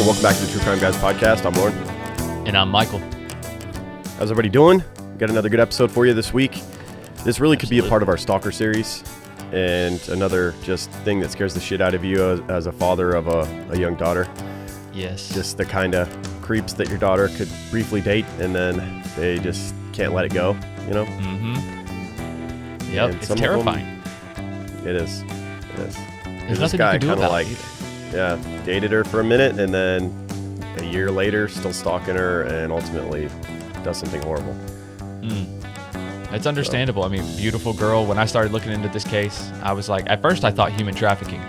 welcome back to the True Crime Guys podcast. I'm Lauren. And I'm Michael. How's everybody doing? Got another good episode for you this week. This really could be a part of our Stalker series, and another just thing that scares the shit out of you as a father of a young daughter. Yes. Just the kind of creeps that your daughter could briefly date, and then they just can't let it go, you know? Mm-hmm. Yep, it's terrifying. It is. There's nothing you can do about it either. Yeah, dated her for a minute, and then a year later, still stalking her, and ultimately does something horrible. It's understandable. I mean, beautiful girl. When I started looking into this case, I was like, at first I thought human trafficking.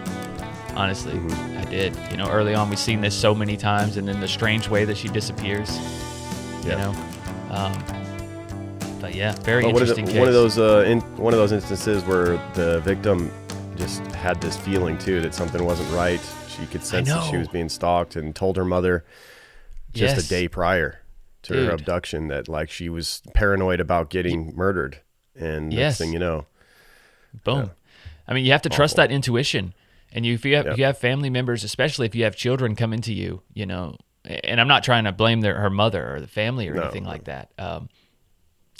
Honestly, I did. You know, early on we've seen this so many times, and then the strange way that she disappears. You know, but yeah, very interesting case. One of those instances where the victim just had this feeling too that something wasn't right. She could sense that she was being stalked, and told her mother just a day prior to her abduction that like she was paranoid about getting murdered. And next thing you know, boom. I mean, you have to trust that intuition. And if you have family members, especially if you have children come into you, you know, and I'm not trying to blame her mother or the family or anything like that.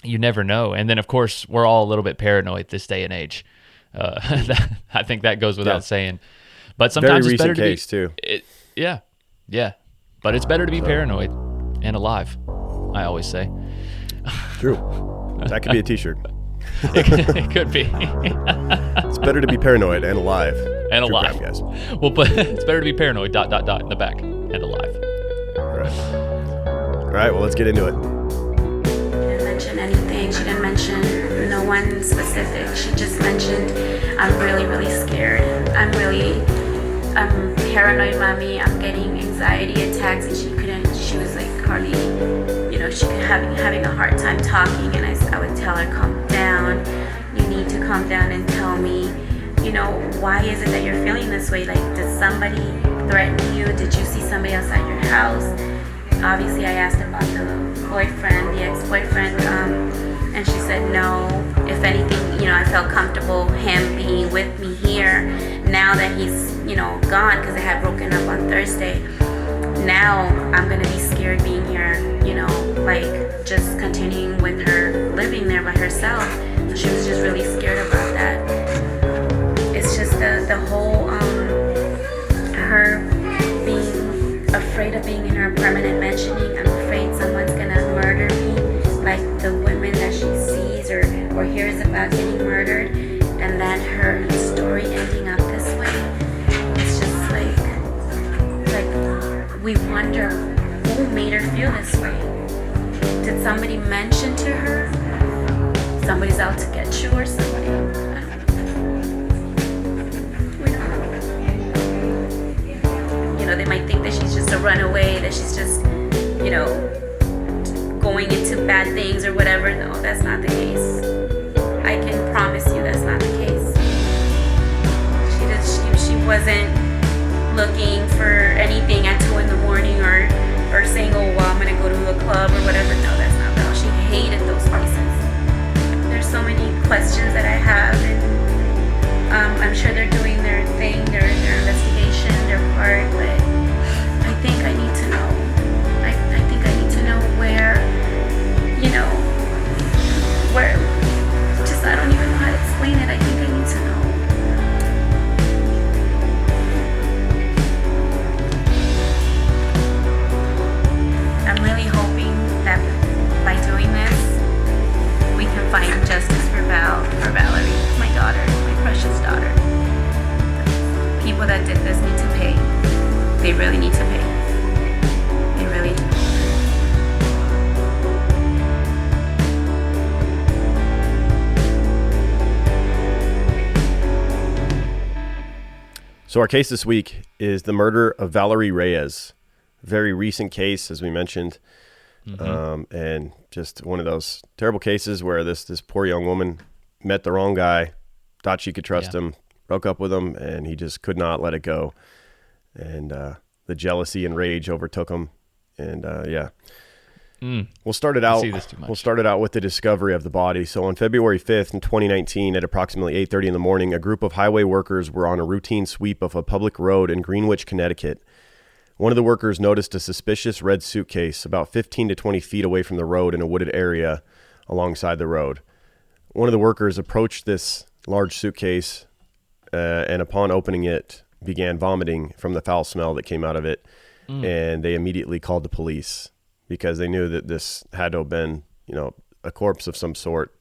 You never know. And then of course we're all a little bit paranoid this day and age. I think that goes without saying, but sometimes it's better to be too. But it's better to be paranoid and alive, I always say. True. That could be a t-shirt. It could be. It's better to be paranoid and alive. And True alive. Crime, guys. Well, but it's better to be paranoid, ... in the back, and alive. All right, well, let's get into it. She didn't mention anything. She didn't mention no one specific. She just mentioned, I'm really, really scared. I'm paranoid, mommy. I'm getting anxiety attacks. And she was like hardly, she could having a hard time talking. And I would tell her, calm down. You need to calm down and tell me, why is it that you're feeling this way? Like, did somebody threaten you? Did you see somebody else at your house? Obviously, I asked about the ex-boyfriend, and she said no. If anything, I felt comfortable him being with me here. Now that he's, gone, because I had broken up on Thursday. Now I'm gonna be scared being here, like just continuing with her living there by herself. So she was just really scared about that. It's just the whole her being afraid of being in her apartment and mentioning, I'm afraid someone's gonna murder me, like the women that she sees or hears about getting murdered, and then her story ending up this way. It's just like we wonder who made her feel this way. Did somebody mention to her somebody's out to get you or somebody? I don't know. They might think that she's just a runaway, that she's just, going into bad things or whatever. No, that's not the case. I can promise you that's not the case. She wasn't looking for anything at 2 a.m. or saying, oh, well, I'm going to go to a club or whatever. No, that's not that. She hated those places. There's so many questions that I have, and I'm sure they're doing their thing, their investigation, their part, but I think I need to know. I think I need to know where, just I don't even know how to explain it. I think I need to know. I'm really hoping that by doing this, we can find justice for Valerie, my daughter, my precious daughter. People that did this need to pay. They really need to pay. They really do. So our case this week is the murder of Valerie Reyes. Very recent case, as we mentioned. And just one of those terrible cases where this poor young woman met the wrong guy, thought she could trust him, broke up with him, and he just could not let it go. And the jealousy and rage overtook him. And we'll start it out. We'll start it out with the discovery of the body. So on February 5th in 2019, at approximately 8:30 in the morning, a group of highway workers were on a routine sweep of a public road in Greenwich, Connecticut, One of the workers noticed a suspicious red suitcase about 15 to 20 feet away from the road in a wooded area alongside the road. One of the workers approached this large suitcase and upon opening it began vomiting from the foul smell that came out of it. And they immediately called the police because they knew that this had to have been, a corpse of some sort,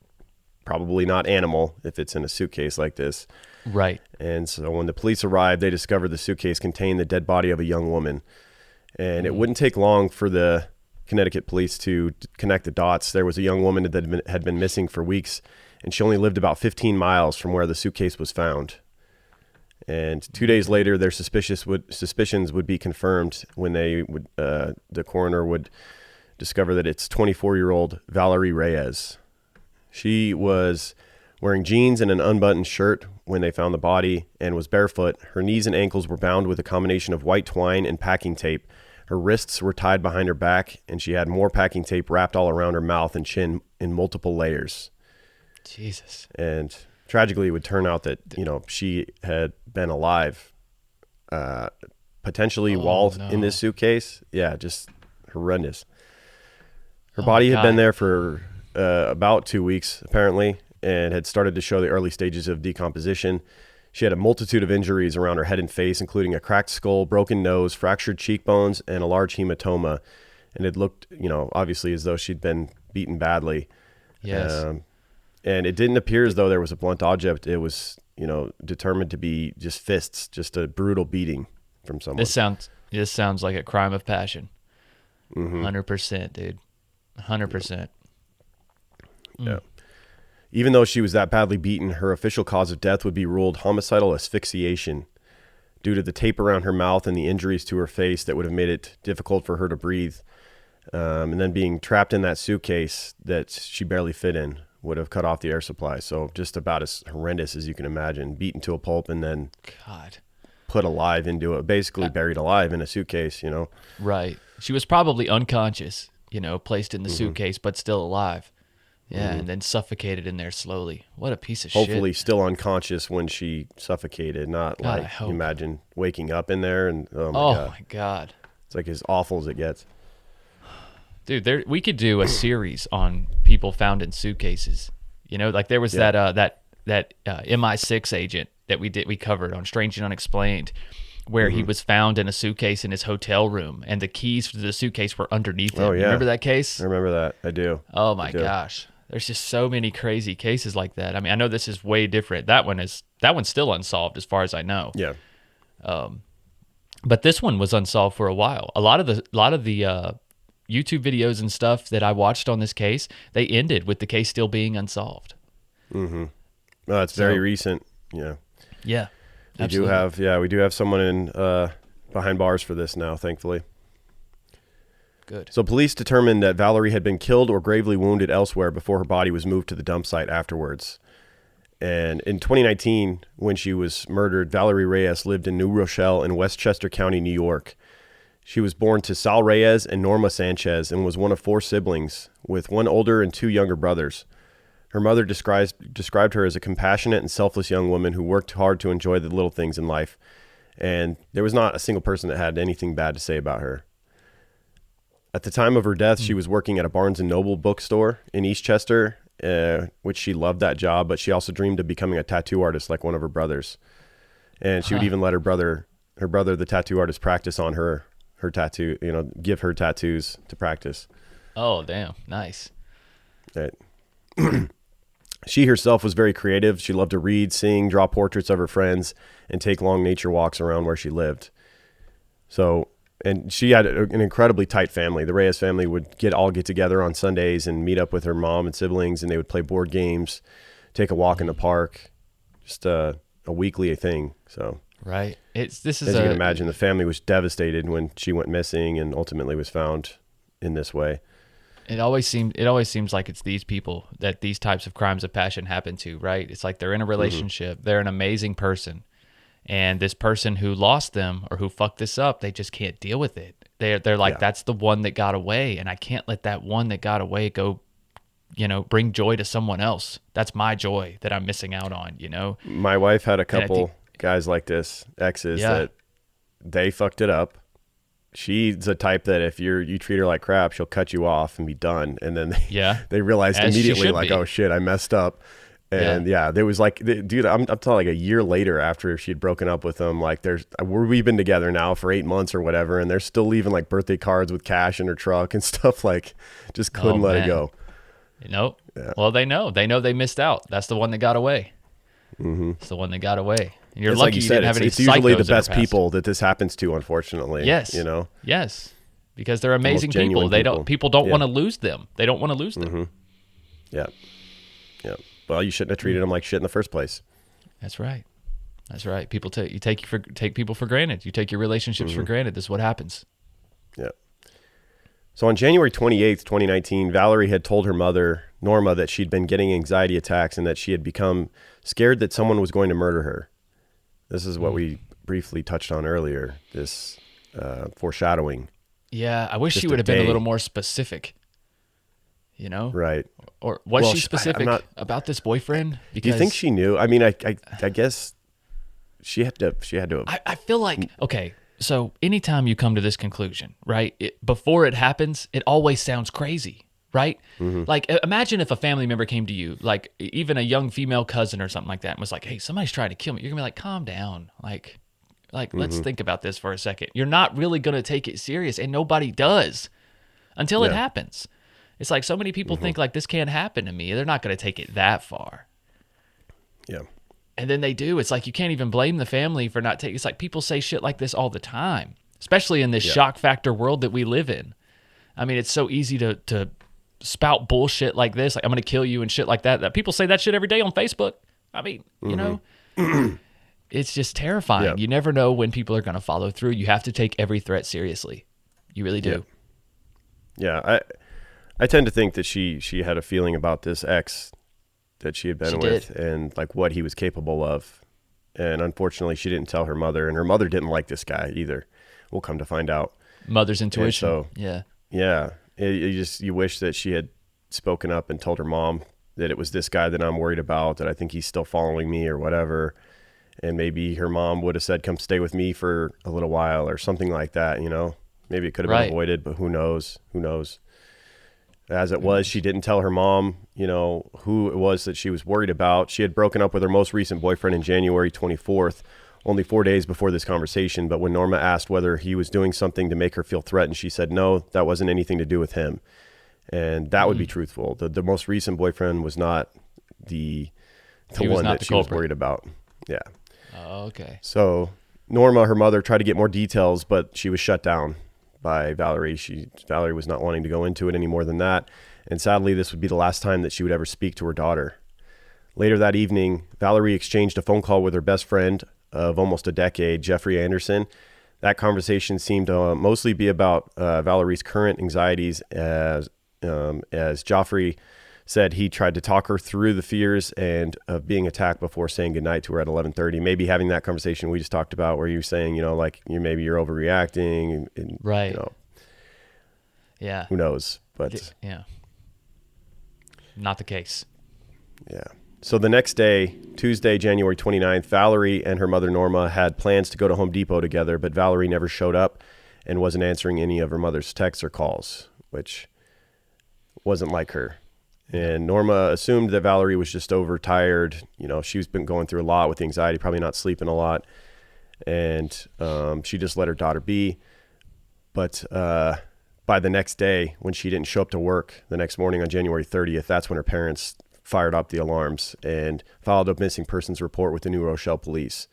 probably not animal if it's in a suitcase like this. Right. And so when the police arrived, they discovered the suitcase contained the dead body of a young woman. And it wouldn't take long for the Connecticut police to connect the dots. There was a young woman that had been missing for weeks, and she only lived about 15 miles from where the suitcase was found. And 2 days later, their suspicions would be confirmed when the coroner would discover that it's 24-year-old Valerie Reyes. She was wearing jeans and an unbuttoned shirt when they found the body and was barefoot. Her knees and ankles were bound with a combination of white twine and packing tape. Her wrists were tied behind her back, and she had more packing tape wrapped all around her mouth and chin in multiple layers. Jesus. And tragically, it would turn out that, she had been alive, potentially while in this suitcase. Yeah, just horrendous. Her body had been there for about 2 weeks, apparently, and had started to show the early stages of decomposition. She had a multitude of injuries around her head and face, including a cracked skull, broken nose, fractured cheekbones, and a large hematoma. And it looked, obviously as though she'd been beaten badly. Yes. And it didn't appear as though there was a blunt object. It was, determined to be just fists, just a brutal beating from someone. This sounds like a crime of passion. 100%, dude. 100%. Yeah. Even though she was that badly beaten, her official cause of death would be ruled homicidal asphyxiation due to the tape around her mouth and the injuries to her face that would have made it difficult for her to breathe. And then being trapped in that suitcase that she barely fit in would have cut off the air supply. So just about as horrendous as you can imagine, beaten to a pulp and then put alive into it, basically buried alive in a suitcase, Right. She was probably unconscious, placed in the suitcase, but still alive. Yeah, and then suffocated in there slowly. What a piece of shit. Hopefully still unconscious when she suffocated, not God, like, imagine waking up in there and, oh my God. It's like as awful as it gets. Dude, we could do a series on people found in suitcases. Like there was that MI6 agent that we covered on Strange and Unexplained, where he was found in a suitcase in his hotel room, and the keys to the suitcase were underneath him. Oh, yeah. You remember that case? I remember that. I do. Oh, my gosh. There's just so many crazy cases like that. I mean, I know this is way different. That one's still unsolved as far as I know. Yeah. But this one was unsolved for a while. A lot of the YouTube videos and stuff that I watched on this case, they ended with the case still being unsolved. Mm-hmm. Well, it's very recent. Yeah. Yeah. We do have someone in behind bars for this now, thankfully. Good. So police determined that Valerie had been killed or gravely wounded elsewhere before her body was moved to the dump site afterwards. And in 2019, when she was murdered, Valerie Reyes lived in New Rochelle in Westchester County, New York. She was born to Sal Reyes and Norma Sanchez and was one of 4 siblings, with 1 older and 2 younger brothers. Her mother described her as a compassionate and selfless young woman who worked hard to enjoy the little things in life. And there was not a single person that had anything bad to say about her. At the time of her death, she was working at a Barnes & Noble bookstore in Eastchester, which she loved that job, but she also dreamed of becoming a tattoo artist like one of her brothers. And she would even let her brother, the tattoo artist, practice on her tattoo, give her tattoos to practice. Oh, damn. Nice. Right. She herself was very creative. She loved to read, sing, draw portraits of her friends, and take long nature walks around where she lived. And she had an incredibly tight family. The Reyes family would get together on Sundays and meet up with her mom and siblings, and they would play board games, take a walk in the park, just a weekly thing. So right, as you can imagine, the family was devastated when she went missing and ultimately was found in this way. It always seems like it's these people that these types of crimes of passion happen to, right? It's like they're in a relationship, they're an amazing person, and this person who lost them or who fucked this up, they just can't deal with it. They're like, that's the one that got away, and I can't let that one that got away go, bring joy to someone else. That's my joy that I'm missing out on, My wife had a couple guys like this, exes, that they fucked it up, she's a type that if you treat her like crap, she'll cut you off and be done. And then they realized As immediately, like, oh shit, I messed up. And there was like, dude, I'm talking like a year later after she had broken up with him. Like, we've been together now for 8 months or whatever, and they're still leaving like birthday cards with cash in her truck and stuff. Like, just couldn't let it go. Nope. Yeah. Well, they know they missed out. That's the one that got away. It's the one that got away. And you're lucky like you said, didn't have any it's usually the psychos in her best past. people that this happens to, unfortunately. Yes. You know? Yes. Because they're amazing The most people. genuine People don't want to lose them. They don't want to lose them. Yeah. Yeah. Well, you shouldn't have treated them like shit in the first place. That's right. That's right. People take people for granted. You take your relationships for granted. This is what happens. Yeah. So on January 28th, 2019, Valerie had told her mother, Norma, that she'd been getting anxiety attacks and that she had become scared that someone was going to murder her. This is what we briefly touched on earlier, this foreshadowing. Yeah, I wish Just she would a have been a day. little more specific. You know? Right. Or was Well, she specific about this boyfriend? Because Do you think she knew? I mean, I guess she had to. I feel like, okay, so anytime you come to this conclusion, right, before it happens, it always sounds crazy, right? Like, imagine if a family member came to you, like even a young female cousin or something like that, and was like, hey, somebody's trying to kill me. You're going to be like, calm down. Like let's think about this for a second. You're not really going to take it serious, and nobody does until it happens. It's like so many people think like this can't happen to me. They're not going to take it that far. Yeah. And then they do. It's like you can't even blame the family for not taking. It's like people say shit like this all the time, especially in this shock factor world that we live in. I mean, it's so easy to spout bullshit like this, like I'm going to kill you and shit like that. That people say that shit every day on Facebook. I mean, you know, it's just terrifying. Yeah. You never know when people are going to follow through. You have to take every threat seriously. You really do. Yeah. I tend to think that she had a feeling about this ex that she had been with and like what he was capable of. And unfortunately, she didn't tell her mother, and her mother didn't like this guy either. We'll come to find out. Mother's intuition. So, yeah. You wish that she had spoken up and told her mom that it was this guy that I'm worried about, that I think he's still following me or whatever. And maybe her mom would have said, come stay with me for a little while or something like that, you know? Maybe it could have been avoided, but who knows? Who knows? As it was, she didn't tell her mom, you know, who it was that she was worried about. She had broken up with her most recent boyfriend in January 24th, only 4 days before this conversation. But when Norma asked whether he was doing something to make her feel threatened, she said, no, that wasn't anything to do with him. And that would be truthful. The most recent boyfriend was not the one that she was worried about. Yeah. Oh, okay. So Norma, her mother, tried to get more details, but she was shut down by Valerie. Valerie was not wanting to go into it any more than that. And sadly, this would be the last time that she would ever speak to her daughter. Later that evening, Valerie exchanged a phone call with her best friend of almost a decade, Jeffrey Anderson. That conversation seemed to mostly be about Valerie's current anxieties, as Joffrey said he tried to talk her through the fears and of being attacked before saying goodnight to her at 11:30. Maybe having that conversation we just talked about, where you're saying, you know, like maybe you're overreacting, and right? You know, yeah. Who knows? But yeah, not the case. Yeah. So the next day, Tuesday, January 29th, Valerie and her mother Norma had plans to go to Home Depot together, but Valerie never showed up and wasn't answering any of her mother's texts or calls, which wasn't like her. And Norma assumed that Valerie was just overtired. You know, she's been going through a lot with the anxiety, probably not sleeping a lot. And she just let her daughter be. But by the next day, when she didn't show up to work the next morning on January 30th, that's when her parents fired up the alarms and filed a missing persons report with the New Rochelle police.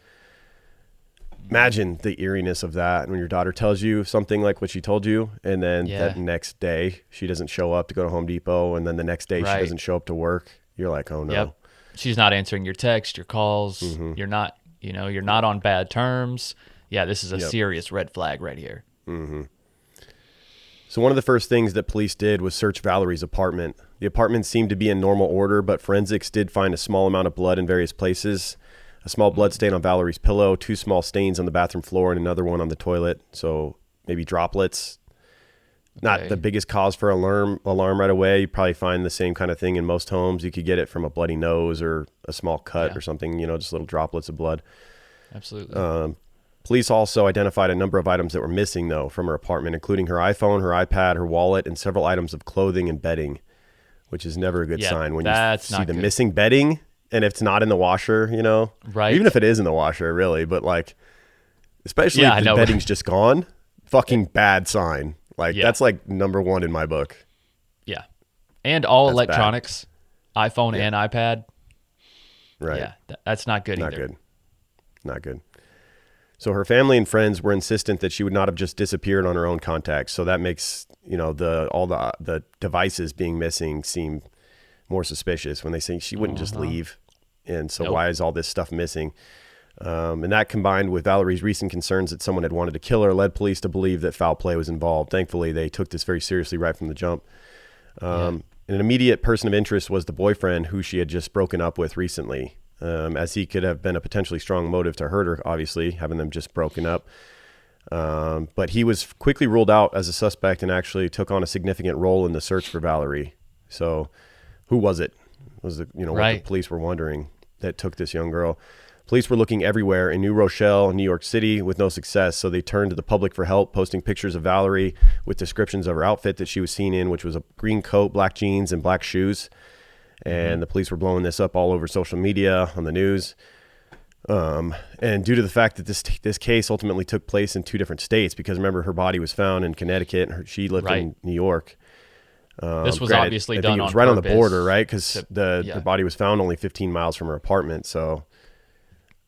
Imagine the eeriness of that when your daughter tells you something like what she told you, and then that next day she doesn't show up to go to Home Depot, and then the next day she doesn't show up to work. You're like, oh no. Yep. She's not answering your text, your calls. You're not, you're not on bad terms. Yeah, this is a serious red flag right here. So one of the first things that police did was search Valerie's apartment. The apartment seemed to be in normal order, but forensics did find a small amount of blood in various places. A small blood stain on Valerie's pillow, 2 small stains on the bathroom floor, and another one on the toilet. So maybe droplets. Not the biggest cause for alarm right away. You probably find the same kind of thing in most homes. You could get it from a bloody nose or a small cut or something, just little droplets of blood. Absolutely. Police also identified a number of items that were missing, though, from her apartment, including her iPhone, her iPad, her wallet, and several items of clothing and bedding, which is never a good sign when you see the missing bedding and if it's not in the washer, you know? Right. Even if it is in the washer, really. But, like, especially if the bedding's just gone, fucking bad sign. Like, that's, like, number one in my book. Yeah. And all electronics, iPhone and iPad. Right. Yeah, that's not good either. Not good. So her family and friends were insistent that she would not have just disappeared on her own contacts. So that makes, you know, all the devices being missing seem more suspicious when they say she wouldn't just leave. And so why is all this stuff missing? And that combined with Valerie's recent concerns that someone had wanted to kill her led police to believe that foul play was involved. Thankfully, they took this very seriously right from the jump. An immediate person of interest was the boyfriend who she had just broken up with recently. As he could have been a potentially strong motive to hurt her, obviously, having them just broken up. But he was quickly ruled out as a suspect and actually took on a significant role in the search for Valerie. So who was it? Was the, what the police were wondering that took this young girl. Police were looking everywhere in New Rochelle, New York City, with no success. So they turned to the public for help, posting pictures of Valerie with descriptions of her outfit that she was seen in, which was a green coat, black jeans, and black shoes. And the police were blowing this up all over social media, on the news. And due to the fact that this case ultimately took place in 2 different states, because remember, her body was found in Connecticut and she lived in New York. This was obviously done on purpose. I think it was right on the border, right? Because the body was found only 15 miles from her apartment. So,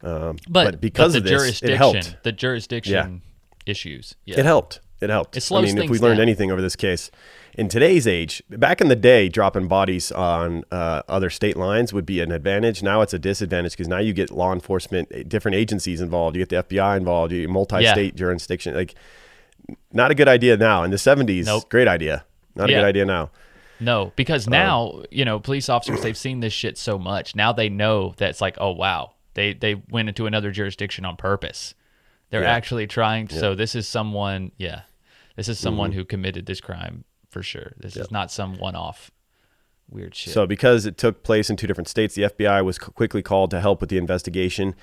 but because of this, it helped. The jurisdiction issues. Yeah. It helped. It slows things if we learned anything over this case, in today's age, back in the day, dropping bodies on other state lines would be an advantage. Now it's a disadvantage because now you get law enforcement, different agencies involved. You get the FBI involved. You get multi-state jurisdiction. Like, not a good idea now. In the 70s, great idea. Not a good idea now. No, because now, police officers, they've seen this shit so much. Now they know that it's like, oh, wow, they went into another jurisdiction on purpose. They're actually trying. So this is someone, this is someone who committed this crime for sure. This is not some one-off weird shit. So because it took place in 2 different states, the FBI was quickly called to help with the investigation.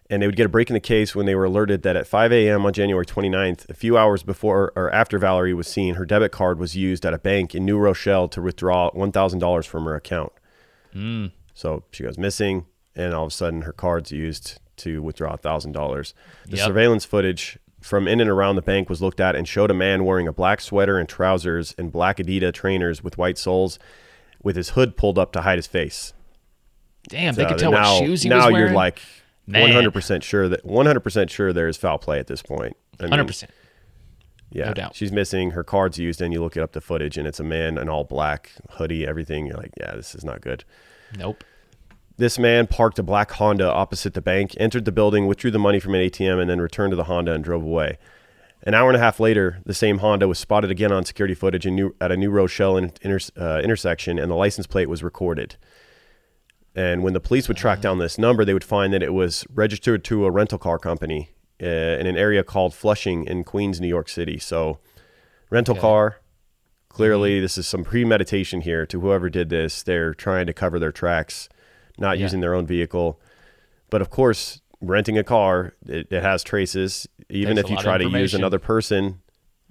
And they would get a break in the case when they were alerted that at 5 a.m. on January 29th, a few hours before or after Valerie was seen, her debit card was used at a bank in New Rochelle to withdraw $1,000 from her account. So she goes missing, and all of a sudden her card's used to withdraw $1,000. The surveillance footage from in and around the bank was looked at and showed a man wearing a black sweater and trousers and black Adidas trainers with white soles with his hood pulled up to hide his face. Damn, they could tell what shoes he was wearing? Now you're like 100% sure there is foul play at this point. 100%. Yeah, no doubt. She's missing. Her card's used, and you look up the footage, and it's a man in all black, hoodie, everything. You're like, yeah, this is not good. Nope. This man parked a black Honda opposite the bank, entered the building, withdrew the money from an ATM, and then returned to the Honda and drove away. An hour and a half later, the same Honda was spotted again on security footage at a New Rochelle intersection, and the license plate was recorded. And when the police would track down this number, they would find that it was registered to a rental car company in an area called Flushing in Queens, New York City. So rental car, clearly this is some premeditation here to whoever did this. They're trying to cover their tracks, not using their own vehicle. But of course, renting a car, it has traces. Even if you try to use another person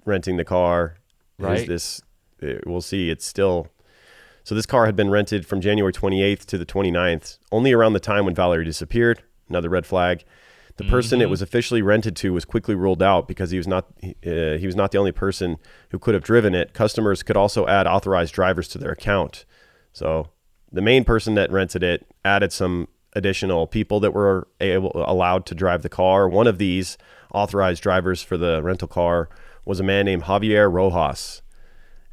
renting the car, we'll see, it's still... So this car had been rented from January 28th to the 29th, only around the time when Valerie disappeared. Another red flag. The person it was officially rented to was quickly ruled out because he was not the only person who could have driven it. Customers could also add authorized drivers to their account. So the main person that rented it added some additional people that were allowed to drive the car. One of these authorized drivers for the rental car was a man named Javier Rojas.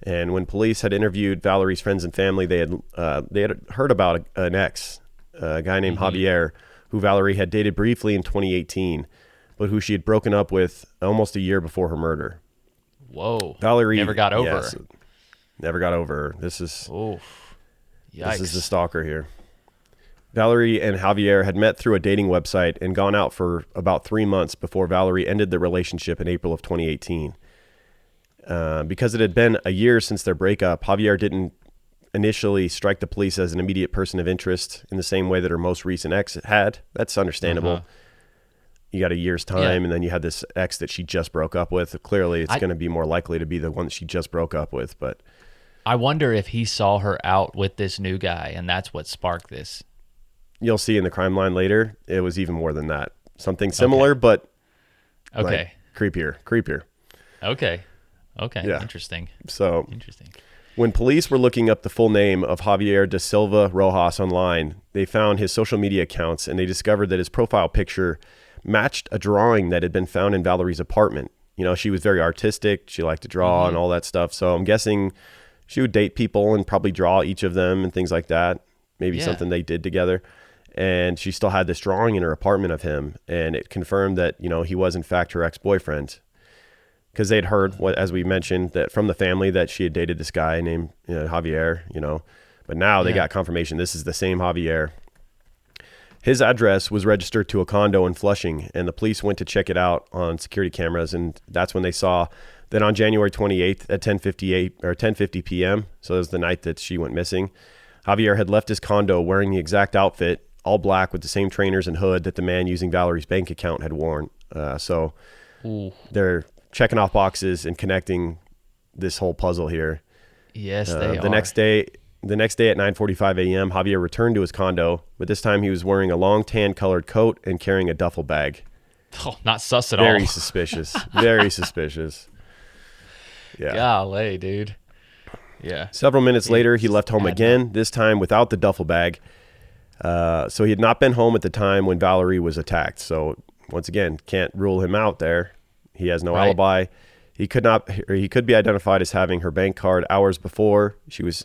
And when police had interviewed Valerie's friends and family, they had heard about an ex, a guy named Javier, who Valerie had dated briefly in 2018, but who she had broken up with almost a year before her murder. Whoa! Valerie never got over her. Never got over her. This is Yikes. This is the stalker here. Valerie and Javier had met through a dating website and gone out for about 3 months before Valerie ended the relationship in April of 2018. Because it had been a year since their breakup, Javier didn't initially strike the police as an immediate person of interest in the same way that her most recent ex had. That's understandable. you got a year's time, Yeah. and then you had this ex that she just broke up with. Clearly, it's going to be more likely to be the one that she just broke up with. But I wonder if he saw her out with this new guy, and that's what sparked this. you'll see in the crime line later, it was even more than that. Something similar, but like, creepier. Okay. Yeah. Interesting. So when police were looking up the full name of Javier da Silva Rojas online, they found his social media accounts, and they discovered that his profile picture matched a drawing that had been found in Valerie's apartment. You know, she was very artistic. She liked to draw and all that stuff. So I'm guessing she would date people and probably draw each of them and things like that. Maybe something they did together. And she still had this drawing in her apartment of him. And it confirmed that, you know, he was in fact her ex-boyfriend. Because they'd heard, as we mentioned, that from the family that she had dated this guy named Javier, you know. But now they got confirmation this is the same Javier. His address was registered to a condo in Flushing, and the police went to check it out on security cameras, and that's when they saw that on January 28th at 10:50 p.m., so it was the night that she went missing, Javier had left his condo wearing the exact outfit, all black with the same trainers and hood that the man using Valerie's bank account had worn. So they're checking off boxes and connecting this whole puzzle here. Yes, they are. The next day at 9:45 a.m., Javier returned to his condo, but this time he was wearing a long tan-colored coat and carrying a duffel bag. Oh, not sus at all. Very suspicious. Very suspicious. Yeah. Golly, dude. Yeah. Several minutes later, he left home again, this time without the duffel bag. So he had not been home at the time when Valerie was attacked. So once again, can't rule him out there. He has no alibi. He could be identified as having her bank card hours before she was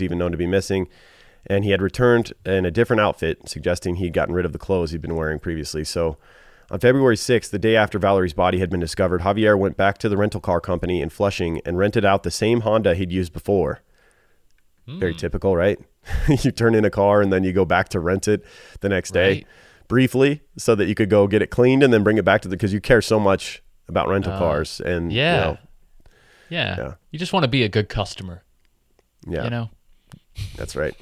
even known to be missing, and he had returned in a different outfit, suggesting he'd gotten rid of the clothes he'd been wearing previously. So on February 6th, the day after Valerie's body had been discovered, Javier went back to the rental car company in Flushing and rented out the same Honda he'd used before. Very typical, right? You turn in a car and then you go back to rent it the next day briefly so that you could go get it cleaned and then bring it back to because you care so much about rental cars. And you know, you just want to be a good customer. You know, that's right.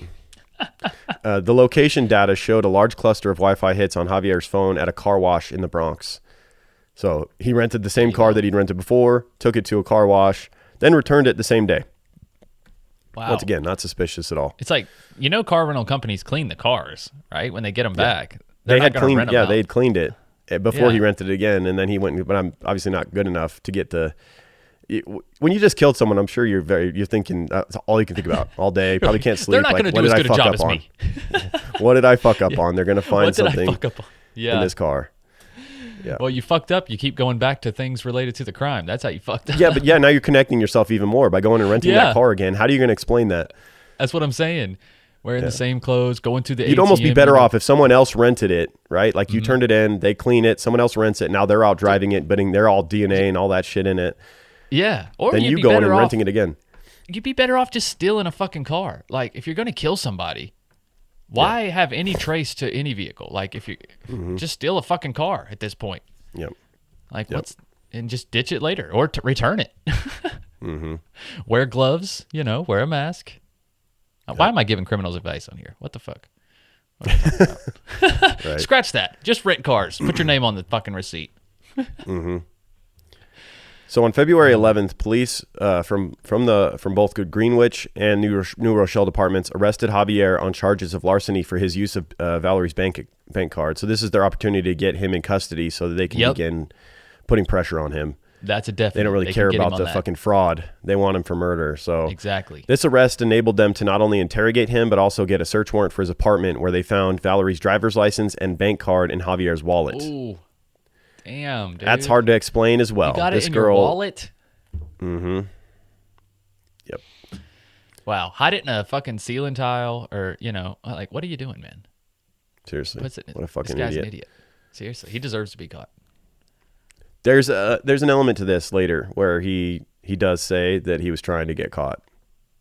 The location data showed a large cluster of Wi-Fi hits on Javier's phone at a car wash in the Bronx. So he rented the same car that he'd rented before, took it to a car wash, then returned it the same day. Wow. Once again, not suspicious at all. It's like, you know, car rental companies clean the cars, right? When they get them back. They had cleaned it before he rented it again, and then he went, but I'm obviously not good enough to get the, when you just killed someone, I'm sure you're thinking, that's all you can think about all day, probably can't sleep. They're not going to do as good a job as me. What did I fuck up on? They're going to find something in this car. Yeah. Well, you fucked up. You keep going back to things related to the crime. That's how you fucked up. Yeah, but now you're connecting yourself even more by going and renting that car again. How are you going to explain that? That's what I'm saying. Wearing the same clothes, going to the ATM. You'd almost be better off if someone else rented it, right? Like you turned it in, they clean it, someone else rents it, now they're out driving it, but they're all DNA and all that shit in it. Yeah. Or then you go in and renting it again. You'd be better off just stealing a fucking car. Like, if you're going to kill somebody, why have any trace to any vehicle? Like, if you just steal a fucking car at this point. Yep. Like, and just ditch it later or return it. Wear gloves, wear a mask. Why am I giving criminals advice on here? What the fuck? Right. Scratch that. Just rent cars. Put your name on the fucking receipt. So on February 11th, police from both Greenwich and New Rochelle departments arrested Javier on charges of larceny for his use of Valerie's bank card. So this is their opportunity to get him in custody so that they can begin putting pressure on him. That's a definite. They don't really care about the fucking fraud. They want him for murder. So exactly. This arrest enabled them to not only interrogate him, but also get a search warrant for his apartment where they found Valerie's driver's license and bank card in Javier's wallet. Ooh. Damn, dude. That's hard to explain as well. You got it in your wallet? Mm-hmm. Yep. Wow. Hide it in a fucking ceiling tile or, like, what are you doing, man? Seriously. What a fucking this guy's an idiot. Seriously. He deserves to be caught. There's an element to this later where he does say that he was trying to get caught.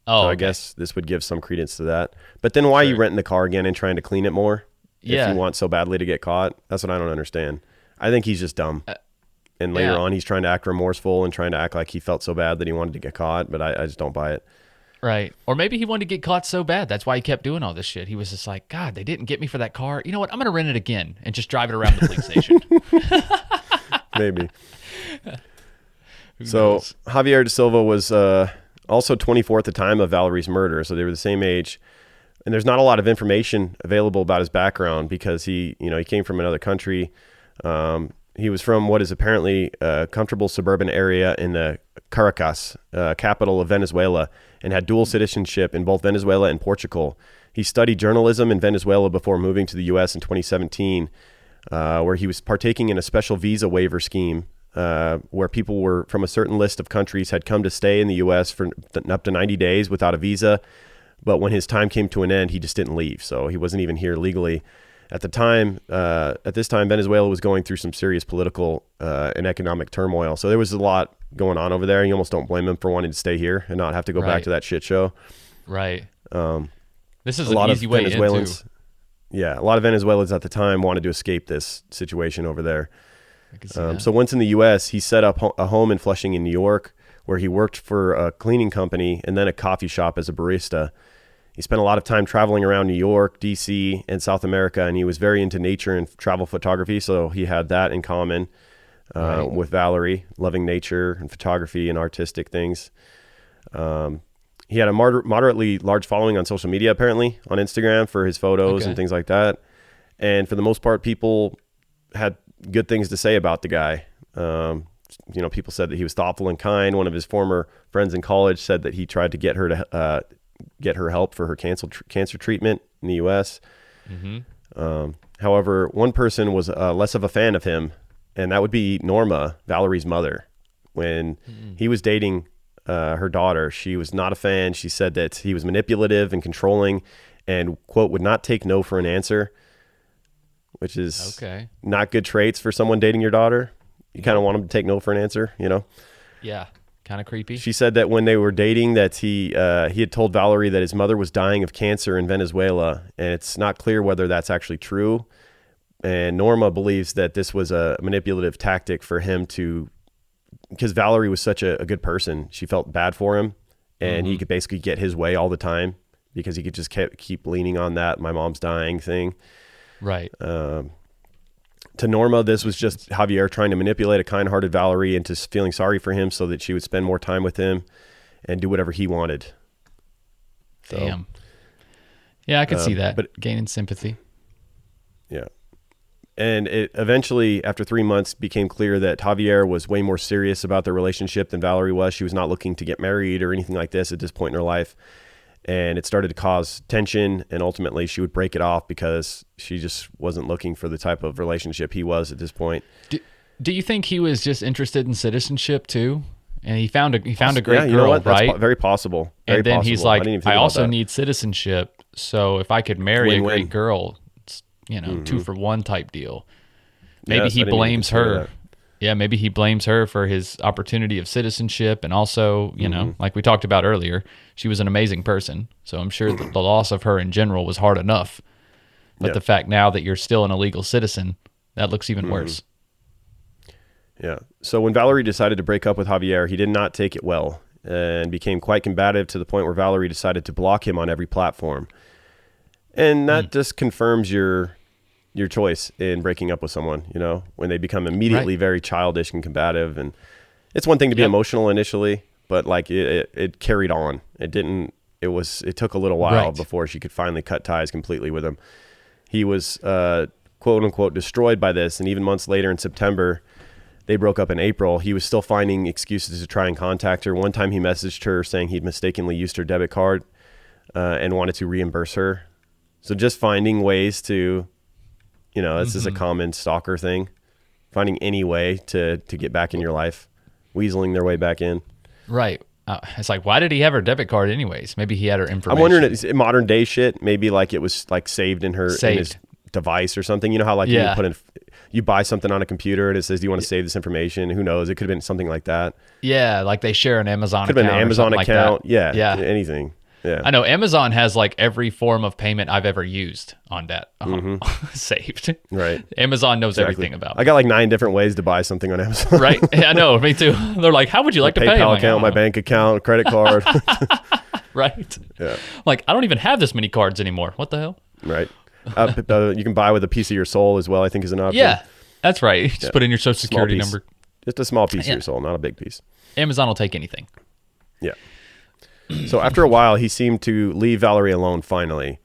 Oh, so I guess this would give some credence to that. But then why are you renting the car again and trying to clean it more? If you want so badly to get caught? That's what I don't understand. I think he's just dumb. And later on, he's trying to act remorseful and trying to act like he felt so bad that he wanted to get caught. But I just don't buy it. Right. Or maybe he wanted to get caught so bad. That's why he kept doing all this shit. He was just like, God, they didn't get me for that car. You know what? I'm going to rent it again and just drive it around the police station. Maybe. So Javier De Silva was also 24 at the time of Valerie's murder. So they were the same age. And there's not a lot of information available about his background because he came from another country. He was from what is apparently a comfortable suburban area in the Caracas, capital of Venezuela, and had dual citizenship in both Venezuela and Portugal. He studied journalism in Venezuela before moving to the U.S. in 2017, where he was partaking in a special visa waiver scheme where people were from a certain list of countries had come to stay in the U.S. for up to 90 days without a visa. But when his time came to an end, he just didn't leave. So he wasn't even here legally. At this time, Venezuela was going through some serious political and economic turmoil. So there was a lot going on over there. And you almost don't blame him for wanting to stay here and not have to go back to that shit show. Right. This is an easy way into. Yeah, a lot of Venezuelans at the time wanted to escape this situation over there. So once in the U.S., he set up a home in Flushing in New York, where he worked for a cleaning company and then a coffee shop as a barista. He spent a lot of time traveling around New York, D.C., and South America, and he was very into nature and travel photography, so he had that in common with Valerie, loving nature and photography and artistic things. He had a moderately large following on social media, apparently, on Instagram for his photos and things like that. And for the most part, people had good things to say about the guy. People said that he was thoughtful and kind. One of his former friends in college said that he tried to get her to get her help for her cancer treatment in the U.S. Mm-hmm. However, one person was less of a fan of him, and that would be Norma, Valerie's mother. When he was dating her daughter, she was not a fan. She said that he was manipulative and controlling and, quote, would not take no for an answer, which is not good traits for someone dating your daughter. You kind of want him to take no for an answer, you know? Yeah. Kind of creepy. She said that when they were dating that he had told Valerie that his mother was dying of cancer in Venezuela, and it's not clear whether that's actually true. And Norma believes that this was a manipulative tactic for him because Valerie was such a good person. She felt bad for him, and he could basically get his way all the time because he could just keep leaning on that "my mom's dying" thing. Right. To Norma, this was just Javier trying to manipulate a kind-hearted Valerie into feeling sorry for him so that she would spend more time with him and do whatever he wanted. So, damn. Yeah, I could see that, but gaining sympathy. Yeah. And it eventually, after 3 months, became clear that Javier was way more serious about their relationship than Valerie was. She was not looking to get married or anything like this at this point in her life. And it started to cause tension, and ultimately she would break it off because she just wasn't looking for the type of relationship he was at this point. Do you think he was just interested in citizenship too? And he found a great girl, you know what? right? That's very possible. And then he's like, I also need citizenship, so if I could marry a great girl, it's, 2-for-1 type deal. Maybe he blames her. Yeah, maybe he blames her for his opportunity of citizenship, and also, like we talked about earlier, she was an amazing person. So I'm sure that the loss of her in general was hard enough. But the fact now that you're still an illegal citizen, that looks even worse. Yeah. So when Valerie decided to break up with Javier, he did not take it well and became quite combative to the point where Valerie decided to block him on every platform. And that just confirms your choice in breaking up with someone, when they become immediately very childish and combative. And it's one thing to be emotional initially, but like it carried on. It took a little while before she could finally cut ties completely with him. He was, quote unquote, destroyed by this. And even months later in September, they broke up in April. He was still finding excuses to try and contact her. One time he messaged her saying he'd mistakenly used her debit card and wanted to reimburse her. So just finding ways to, this is a common stalker thing, finding any way to get back in your life, weaseling their way back in. Right. It's like, why did he have her debit card anyways? Maybe he had her information. I'm wondering, it's modern day shit. Maybe like it was like saved in his device or something. You know how like you buy something on a computer and it says, do you want to save this information? Who knows? It could have been something like that. Yeah. Like they share an Amazon account. Could have been an Amazon account. Like that. Yeah. Anything. Yeah. I know Amazon has like every form of payment I've ever used on that saved. Right. Amazon knows everything about me. I got like 9 different ways to buy something on Amazon. Right. Yeah, I know. Me too. They're like, how would you like to pay? PayPal account, my bank account, credit card. Right? Yeah. Like, I don't even have this many cards anymore. What the hell? Right. You can buy with a piece of your soul as well, I think is an option. Yeah, that's right. Just put in your social security number. Just a small piece of your soul, not a big piece. Amazon will take anything. Yeah. So after a while, he seemed to leave Valerie alone finally.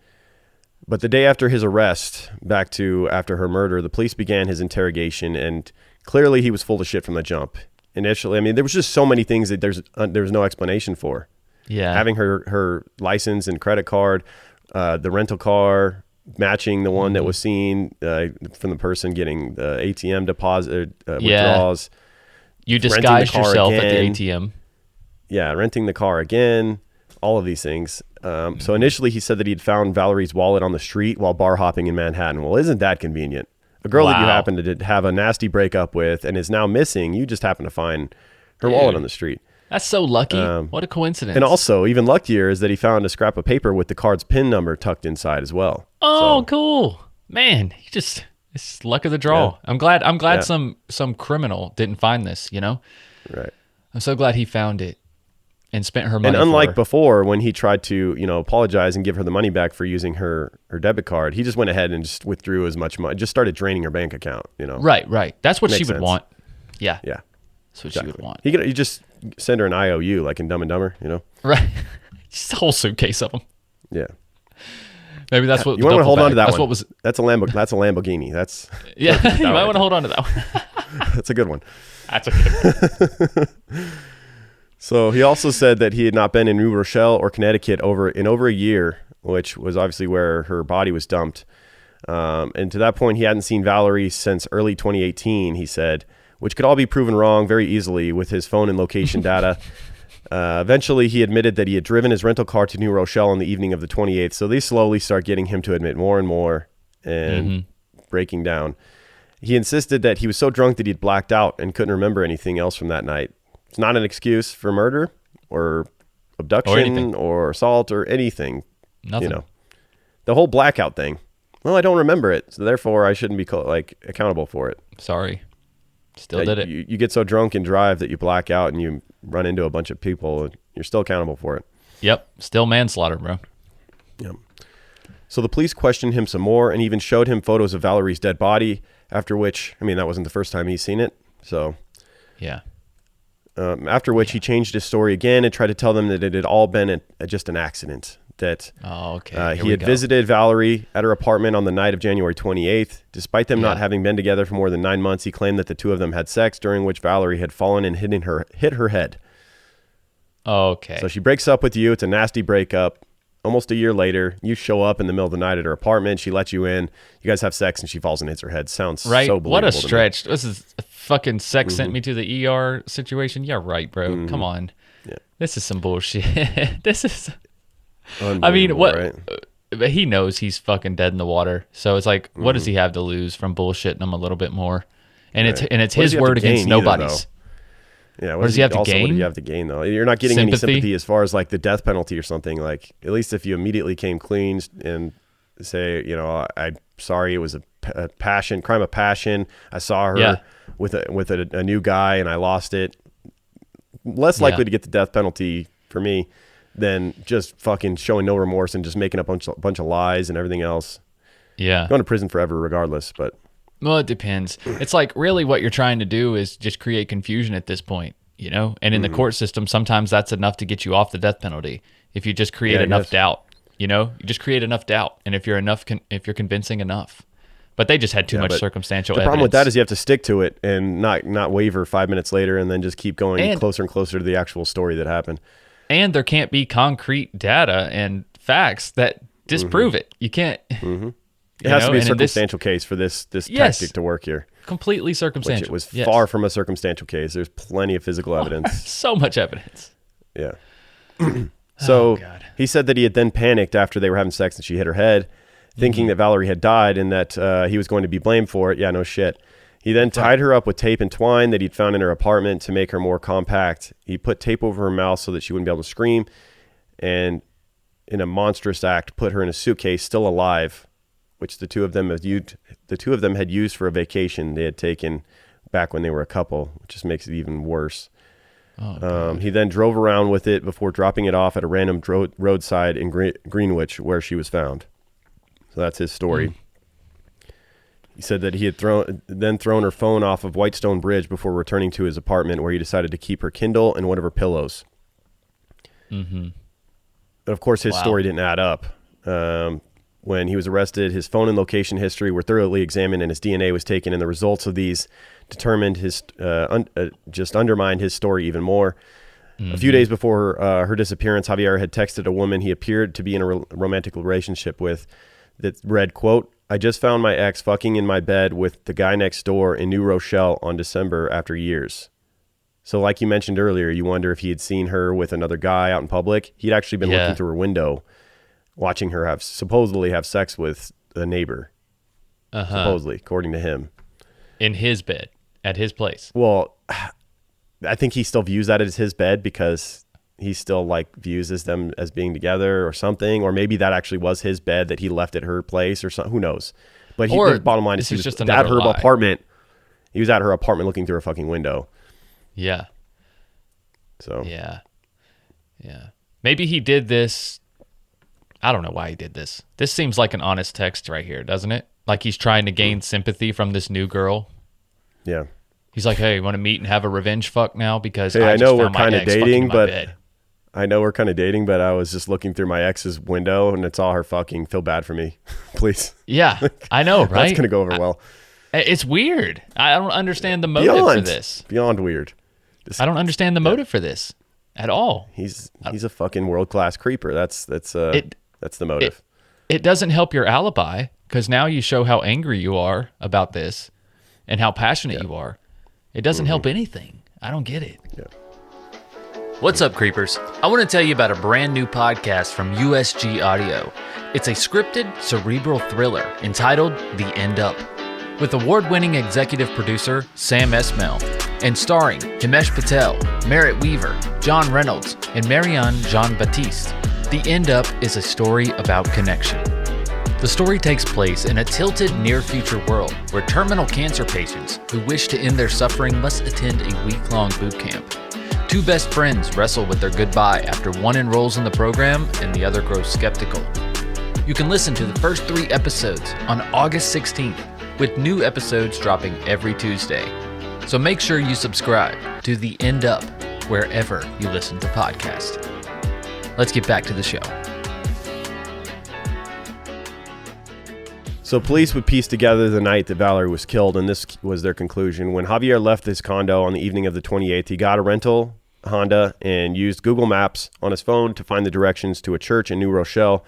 But the day after his arrest, back to after her murder, the police began his interrogation, and clearly he was full of shit from the jump. Initially, I mean, there was just so many things that there was no explanation for. Yeah. Having her license and credit card, the rental car matching the one that was seen from the person getting the ATM deposit withdrawals. You disguised yourself at the ATM. Yeah, renting the car again, all of these things. So initially he said that he'd found Valerie's wallet on the street while bar hopping in Manhattan. Well, isn't that convenient? A girl that you happen to have a nasty breakup with and is now missing, you just happen to find her wallet on the street. That's so lucky. What a coincidence. And also, even luckier is that he found a scrap of paper with the card's PIN number tucked inside as well. Oh, cool. Man, it's luck of the draw. Yeah. I'm glad some criminal didn't find this, you know? Right. I'm so glad he found it and spent her money. And unlike before, when he tried to, apologize and give her the money back for using her debit card, he just went ahead and just withdrew as much money, just started draining her bank account, Right. That's what she would want. Yeah. Yeah. That's what she would want. You just send her an IOU like in Dumb and Dumber, Right. Just a whole suitcase of them. Yeah. Maybe that's what you want to hold on to that that's one. What was That's a Lamborghini. That's you might want to hold on to that one. That's a good one. That's a good one. So he also said that he had not been in New Rochelle or Connecticut in over a year, which was obviously where her body was dumped. And to that point, he hadn't seen Valerie since early 2018, he said, which could all be proven wrong very easily with his phone and location data. Eventually, he admitted that he had driven his rental car to New Rochelle on the evening of the 28th. So they slowly start getting him to admit more and more and breaking down. He insisted that he was so drunk that he'd blacked out and couldn't remember anything else from that night. It's not an excuse for murder or abduction or assault or anything. Nothing. The whole blackout thing. Well, I don't remember it, so therefore I shouldn't be accountable for it. Sorry. Still did it. You get so drunk and drive that you black out and you run into a bunch of people and you're still accountable for it. Yep. Still manslaughter, bro. Yep. So the police questioned him some more and even showed him photos of Valerie's dead body, after which, that wasn't the first time he's seen it. So, yeah. After which he changed his story again and tried to tell them that it had all been just an accident. That he had visited Valerie at her apartment on the night of January 28th. Despite them not having been together for more than 9 months, he claimed that the two of them had sex, during which Valerie had fallen and hit her head. Okay. So she breaks up with you. It's a nasty breakup. Almost a year later, you show up in the middle of the night at her apartment. She lets you in. You guys have sex, and she falls and hits her head. Sounds so believable. What a stretch. This is fucking sex sent me to the ER situation. Yeah, right, bro. Come on. Yeah. This is some bullshit. This is... what? Right? But he knows he's fucking dead in the water. So it's like, what does he have to lose from bullshitting him a little bit more? And it's his word against nobody's. Yeah, what does he have to gain? What do you have to gain, though? You're not getting any sympathy as far as like the death penalty or something. Like, at least if you immediately came clean and say, I'm sorry, it was a crime of passion. I saw her with a new guy and I lost it. Less likely to get the death penalty for me than just fucking showing no remorse and just making a bunch of lies and everything else. Yeah. Going to prison forever regardless, but... Well, it depends. It's like really what you're trying to do is just create confusion at this point, And in the court system, sometimes that's enough to get you off the death penalty. If you just create enough doubt, you just create enough doubt. And if you're convincing enough. But they just had too much circumstantial evidence. The problem with that is you have to stick to it and not waver 5 minutes later and then just keep going closer and closer to the actual story that happened. And there can't be concrete data and facts that disprove it. You can't. It has to be a circumstantial case for this tactic to work here. Completely circumstantial. Which it was far from a circumstantial case. There's plenty of physical evidence. So much evidence. Yeah. So he said that he had then panicked after they were having sex and she hit her head, thinking that Valerie had died and that he was going to be blamed for it. Yeah, no shit. He then tied her up with tape and twine that he'd found in her apartment to make her more compact. He put tape over her mouth so that she wouldn't be able to scream, and in a monstrous act, put her in a suitcase, still alive, which the two of them had used for a vacation they had taken back when they were a couple, which just makes it even worse. He then drove around with it before dropping it off at a random roadside in Greenwich, where she was found. So that's his story. He said that he had thrown her phone off of Whitestone Bridge before returning to his apartment, where he decided to keep her Kindle and one of her pillows. Mm-hmm. But of course, his story didn't add up. When he was arrested, his phone and location history were thoroughly examined, and his DNA was taken, and the results of these determined his just undermined his story even more. Mm-hmm. A few days before her disappearance, Javier had texted a woman he appeared to be in a romantic relationship with that read, quote, "I just found my ex fucking in my bed with the guy next door in New Rochelle on December after years." So like you mentioned earlier, you wonder if he had seen her with another guy out in public. He'd actually been looking through her window, watching her supposedly have sex with a neighbor. Supposedly, according to him. In his bed, at his place. Well, I think he still views that as his bed because he still like views them as being together or something. Or maybe that actually was his bed that he left at her place or something. Who knows? But the bottom line is he was just at her apartment. He was at her apartment looking through a fucking window. Yeah. So. Yeah. Maybe he did this. I don't know why he did this. This seems like an honest text right here, doesn't it? Like he's trying to gain sympathy from this new girl. Yeah. He's like, hey, you want to meet and have a revenge fuck now? Because I know we're kind of dating, but I was just looking through my ex's window and it's all her fucking. Feel bad for me, please. Yeah, I know, right? That's gonna go over well. It's weird. I don't understand the motive for this. Beyond weird. I don't understand the motive for this at all. He's a fucking world-class creeper. That's the motive. It doesn't help your alibi because now you show how angry you are about this and how passionate you are. It doesn't help anything. I don't get it. Yeah. What's up, creepers? I want to tell you about a brand new podcast from USG Audio. It's a scripted, cerebral thriller entitled The End Up, with award-winning executive producer Sam Esmail and starring Himesh Patel, Merritt Weaver, John Reynolds, and Marianne Jean-Baptiste. The End Up is a story about connection. The story takes place in a tilted near-future world where terminal cancer patients who wish to end their suffering must attend a week-long boot camp. Two best friends wrestle with their goodbye after one enrolls in the program and the other grows skeptical. You can listen to the first 3 episodes on August 16th, with new episodes dropping every Tuesday. So make sure you subscribe to The End Up wherever you listen to podcasts. Let's get back to the show. So police would piece together the night that Valerie was killed, and this was their conclusion. When Javier left his condo on the evening of the 28th, he got a rental Honda and used Google Maps on his phone to find the directions to a church in New Rochelle,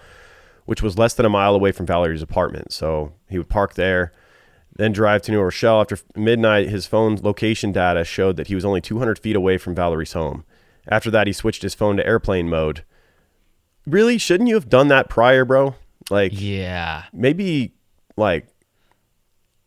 which was less than a mile away from Valerie's apartment. So he would park there, then drive to New Rochelle. After midnight, his phone's location data showed that he was only 200 feet away from Valerie's home. After that, he switched his phone to airplane mode. Really? Shouldn't you have done that prior, bro? Maybe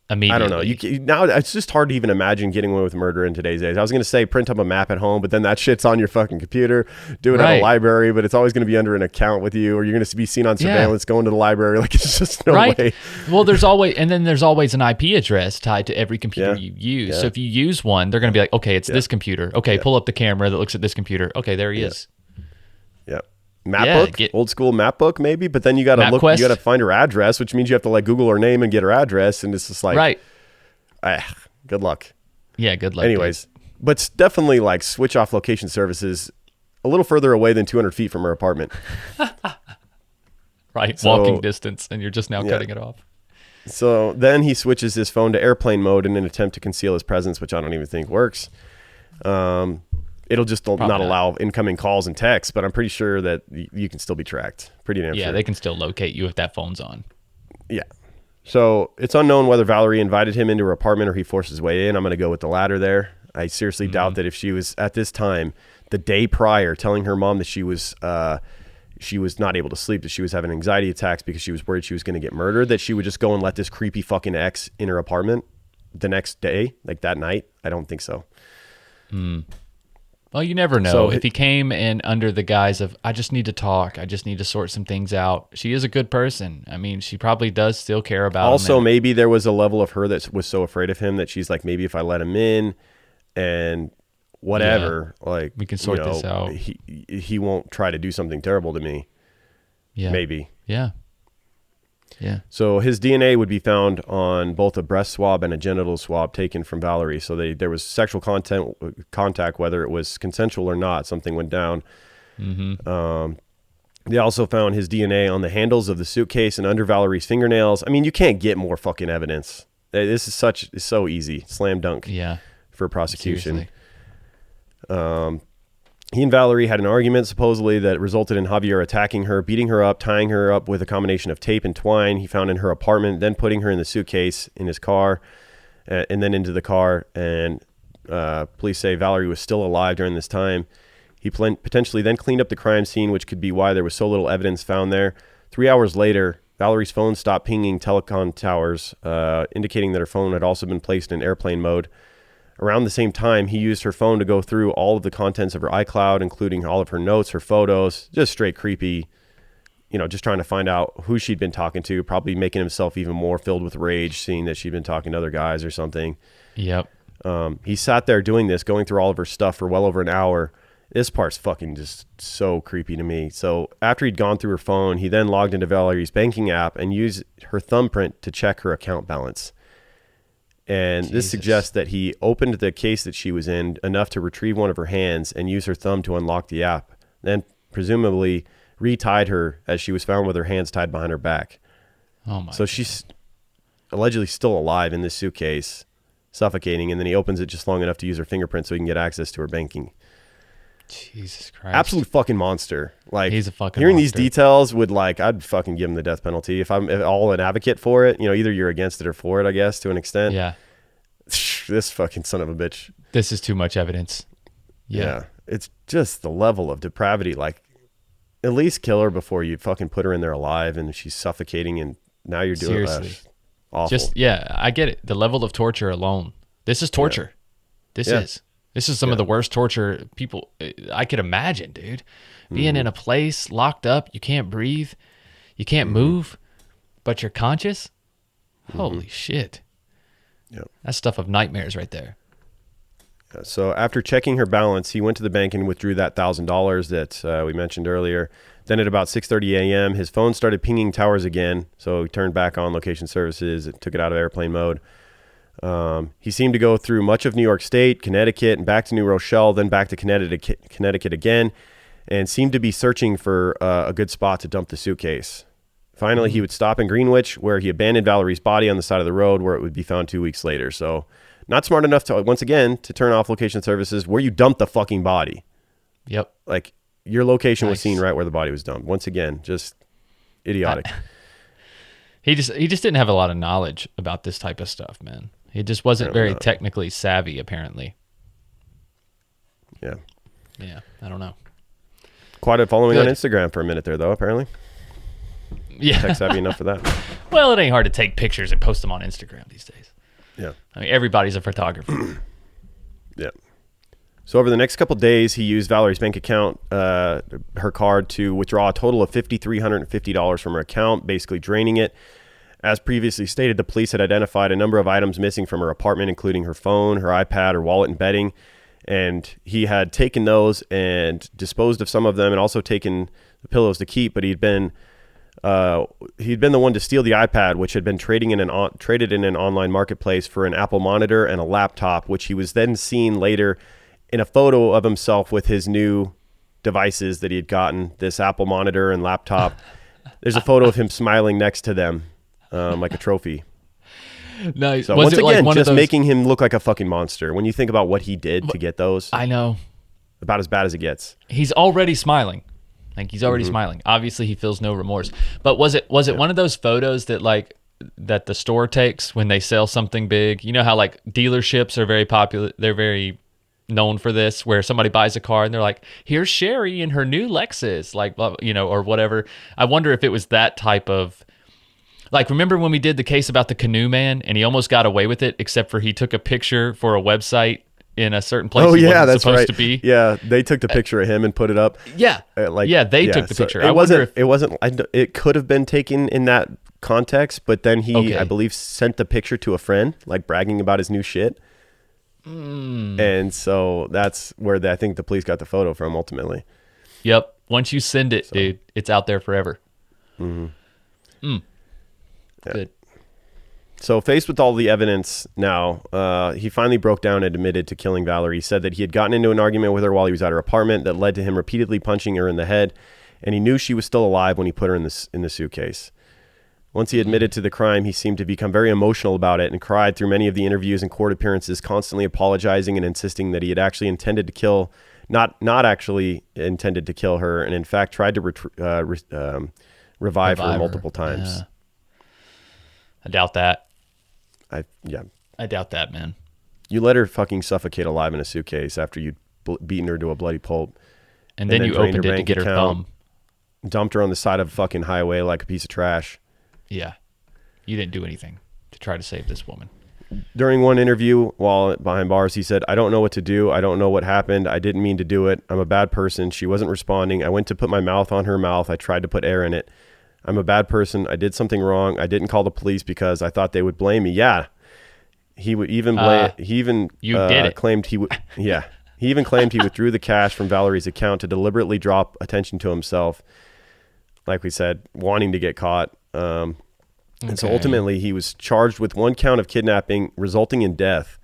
immediately. I don't know. Now it's just hard to even imagine getting away with murder in today's days. I was going to say print up a map at home, but then that shit's on your fucking computer. Do it at a library, but it's always going to be under an account with you, or you're going to be seen on surveillance going to the library. Like, it's just no way. Well, there's always an IP address tied to every computer you use. Yeah. So if you use one, they're going to be like, okay, it's this computer. Okay, pull up the camera that looks at this computer. Okay, there he is. Yeah. Mapbook, old school mapbook maybe, but then you got to look. You got to find her address, which means you have to Google her name and get her address, and it's just good luck. Yeah, good luck. Anyways, but it's definitely switch off location services a little further away than 200 feet from her apartment. Right, walking distance, and you're just now cutting it off. So then he switches his phone to airplane mode in an attempt to conceal his presence, which I don't even think works. It'll just not allow incoming calls and texts, but I'm pretty sure that you can still be tracked. Pretty damn sure. Yeah, they can still locate you if that phone's on. Yeah. So it's unknown whether Valerie invited him into her apartment or he forced his way in. I'm going to go with the latter there. I seriously doubt that if she was at this time, the day prior, telling her mom that she was not able to sleep, that she was having anxiety attacks because she was worried she was going to get murdered, that she would just go and let this creepy fucking ex in her apartment the next day, that night. I don't think so. Well, you never know. So if he came in under the guise of, I just need to talk, I just need to sort some things out. She is a good person. I mean, she probably does still care about him. Also, maybe there was a level of her that was so afraid of him that she's like, maybe if I let him in and whatever, like we can sort this out. He won't try to do something terrible to me. Yeah. Maybe. Yeah. Yeah. So his DNA would be found on both a breast swab and a genital swab taken from Valerie. So there was sexual contact, whether it was consensual or not. Something went down. Mm-hmm. They also found his DNA on the handles of the suitcase and under Valerie's fingernails. I mean, you can't get more fucking evidence. This is it's so easy. Slam dunk. Yeah. For prosecution. He and Valerie had an argument supposedly that resulted in Javier attacking her, beating her up, tying her up with a combination of tape and twine he found in her apartment, then putting her in the suitcase in his car, and then into the car. And police say Valerie was still alive during this time. He potentially then cleaned up the crime scene, which could be why there was so little evidence found there. 3 hours later, Valerie's phone stopped pinging telecom towers, indicating that her phone had also been placed in airplane mode. Around the same time, he used her phone to go through all of the contents of her iCloud, including all of her notes, her photos, just straight creepy, just trying to find out who she'd been talking to, probably making himself even more filled with rage, seeing that she'd been talking to other guys or something. Yep. He sat there doing this, going through all of her stuff for well over an hour. This part's fucking just so creepy to me. So after he'd gone through her phone, he then logged into Valerie's banking app and used her thumbprint to check her account balance. And this suggests that he opened the case that she was in enough to retrieve one of her hands and use her thumb to unlock the app, then presumably retied her as she was found with her hands tied behind her back. Oh my! So she's allegedly still alive in this suitcase, suffocating, and then he opens it just long enough to use her fingerprint so he can get access to her banking. Jesus Christ! Absolute fucking monster. Like, he's a fucking hearing monster. These details would I'd fucking give him the death penalty if I'm all an advocate for it. Either you're against it or for it, I guess, to an extent. Yeah. This fucking son of a bitch. This is too much evidence. Yeah. It's just the level of depravity. Like, at least kill her before you fucking put her in there alive and she's suffocating, and now you're doing Seriously. Awful. I get it. The level of torture alone. This is torture. Yeah. This is some of the worst torture people I could imagine, dude. Being in a place locked up, you can't breathe, you can't move, but you're conscious. Holy shit. Yep. That's stuff of nightmares right there. So after checking her balance, he went to the bank and withdrew that $1,000 that we mentioned earlier. Then at about 6:30 a.m., his phone started pinging towers again. So he turned back on location services and took it out of airplane mode. He seemed to go through much of New York State, Connecticut, and back to New Rochelle, then back to Connecticut again, and seemed to be searching for a good spot to dump the suitcase. Finally, he would stop in Greenwich, where he abandoned Valerie's body on the side of the road, where it would be found 2 weeks later. So not smart enough to, once again, to turn off location services where you dumped the fucking body. Yep. Like, your location was seen right where the body was dumped. Once again, just idiotic. He just didn't have a lot of knowledge about this type of stuff, man. He just wasn't very technically savvy, apparently. Yeah. Yeah, I don't know. Quite a following on Instagram for a minute there, though, apparently. Yeah. Tech savvy enough for that. Well, it ain't hard to take pictures and post them on Instagram these days. Yeah. I mean, everybody's a photographer. Yeah. So over the next couple of days, he used Valerie's bank account, her card, to withdraw a total of $5,350 from her account, basically draining it. As previously stated, the police had identified a number of items missing from her apartment, including her phone, her iPad, her wallet, and bedding. And he had taken those and disposed of some of them, and also taken the pillows to keep. But he'd been the one to steal the iPad, which had been traded in an online marketplace for an Apple monitor and a laptop, which he was then seen later in a photo of himself with his new devices that he had gotten, this Apple monitor and laptop. There's a photo of him smiling next to them, like a trophy. Nice. So once again, just making him look like a fucking monster. When you think about what he did to get those, I know, about as bad as it gets. He's already smiling. Like, he's already smiling. Obviously, he feels no remorse. But was it one of those photos that the store takes when they sell something big? You know how like dealerships are very popular. They're very known for this, where somebody buys a car and they're like, here's Sherry in her new Lexus, like, or whatever. I wonder if it was that type of, like, remember when we did the case about the canoe man and he almost got away with it, except for he took a picture for a website in a certain place he wasn't supposed to be. Yeah, they took the picture of him and put it up. Yeah. They took the picture. It could have been taken in that context, but then he, I believe, sent the picture to a friend, like bragging about his new shit. And so that's where I think the police got the photo from ultimately. Yep. Once you send it, dude, it's out there forever. Mm-hmm. Yeah. Good. So faced with all the evidence now, he finally broke down and admitted to killing Valerie. He said that he had gotten into an argument with her while he was at her apartment that led to him repeatedly punching her in the head, and he knew she was still alive when he put her in the suitcase. Once he admitted to the crime, he seemed to become very emotional about it and cried through many of the interviews and court appearances, constantly apologizing and insisting that he had actually intended to kill, not actually intended to kill her, and in fact tried to revive her multiple times. Yeah. I doubt that. I doubt that, man. You let her fucking suffocate alive in a suitcase after you'd beaten her to a bloody pulp. And then you opened it to get her thumb. Dumped her on the side of a fucking highway like a piece of trash. Yeah. You didn't do anything to try to save this woman. During one interview while behind bars, he said, "I don't know what to do. I don't know what happened. I didn't mean to do it. I'm a bad person. She wasn't responding. I went to put my mouth on her mouth. I tried to put air in it. I'm a bad person. I did something wrong. I didn't call the police because I thought they would blame me." Yeah. He would even blame, claimed he would, yeah. He even claimed he withdrew the cash from Valerie's account to deliberately draw attention to himself. Like we said, wanting to get caught. And so ultimately he was charged with 1 count of kidnapping resulting in death.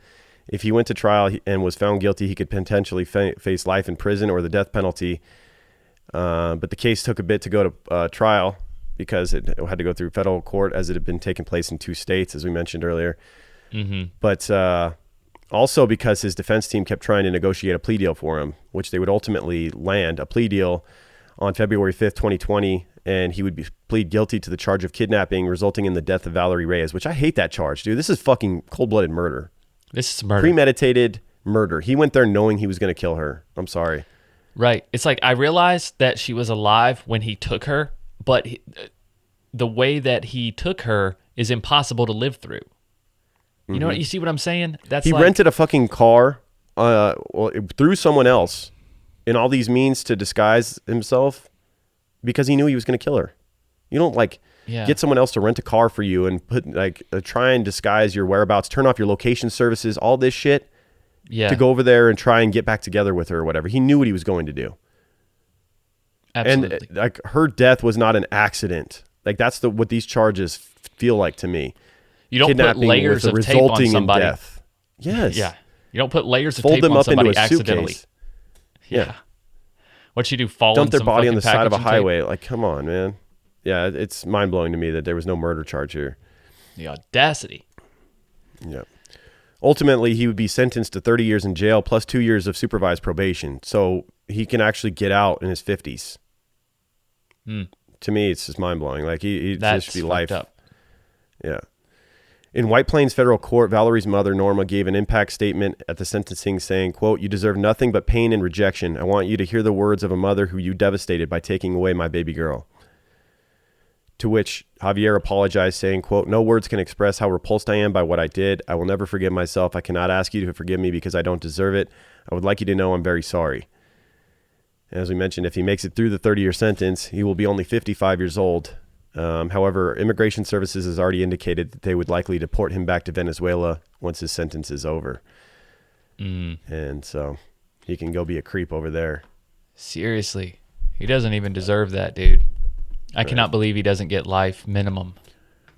If he went to trial and was found guilty, he could potentially face life in prison or the death penalty. But the case took a bit to go to trial because it had to go through federal court as it had been taking place in 2 states, as we mentioned earlier. Mm-hmm. But also because his defense team kept trying to negotiate a plea deal for him, which they would ultimately land a plea deal on February 5th, 2020, and he would plead guilty to the charge of kidnapping resulting in the death of Valerie Reyes, which I hate that charge, dude. This is fucking cold-blooded murder. This is murder. Premeditated murder. He went there knowing he was going to kill her. I'm sorry. Right. It's like I realized that she was alive when he took her, but the way that he took her is impossible to live through. You know what? You see what I'm saying? He rented a fucking car through someone else in all these means to disguise himself because he knew he was going to kill her. You don't get someone else to rent a car for you and put try and disguise your whereabouts, turn off your location services, all this shit to go over there and try and get back together with her or whatever. He knew what he was going to do. Absolutely. And her death was not an accident. That's what these charges feel like to me. You don't put layers of tape on somebody. Death. Yes. Yeah. You don't put layers of tape on somebody accidentally. Yeah. What you do? Fall dump in their some body on the side of a tape? highway. Come on, man. Yeah, it's mind blowing to me that there was no murder charge here. The audacity. Yeah. Ultimately, he would be sentenced to 30 years in jail plus 2 years of supervised probation, so he can actually get out in his 50s. To me, it's just mind blowing. He just should be life. Up. Yeah. In White Plains Federal Court, Valerie's mother, Norma, gave an impact statement at the sentencing saying, quote, "You deserve nothing but pain and rejection. I want you to hear the words of a mother who you devastated by taking away my baby girl." To which Javier apologized, saying, quote, "No words can express how repulsed I am by what I did. I will never forgive myself. I cannot ask you to forgive me because I don't deserve it. I would like you to know I'm very sorry." As we mentioned, if he makes it through the 30-year sentence, he will be only 55 years old. However, Immigration Services has already indicated that they would likely deport him back to Venezuela once his sentence is over. And so he can go be a creep over there. Seriously. He doesn't even deserve that, dude. I cannot believe he doesn't get life minimum.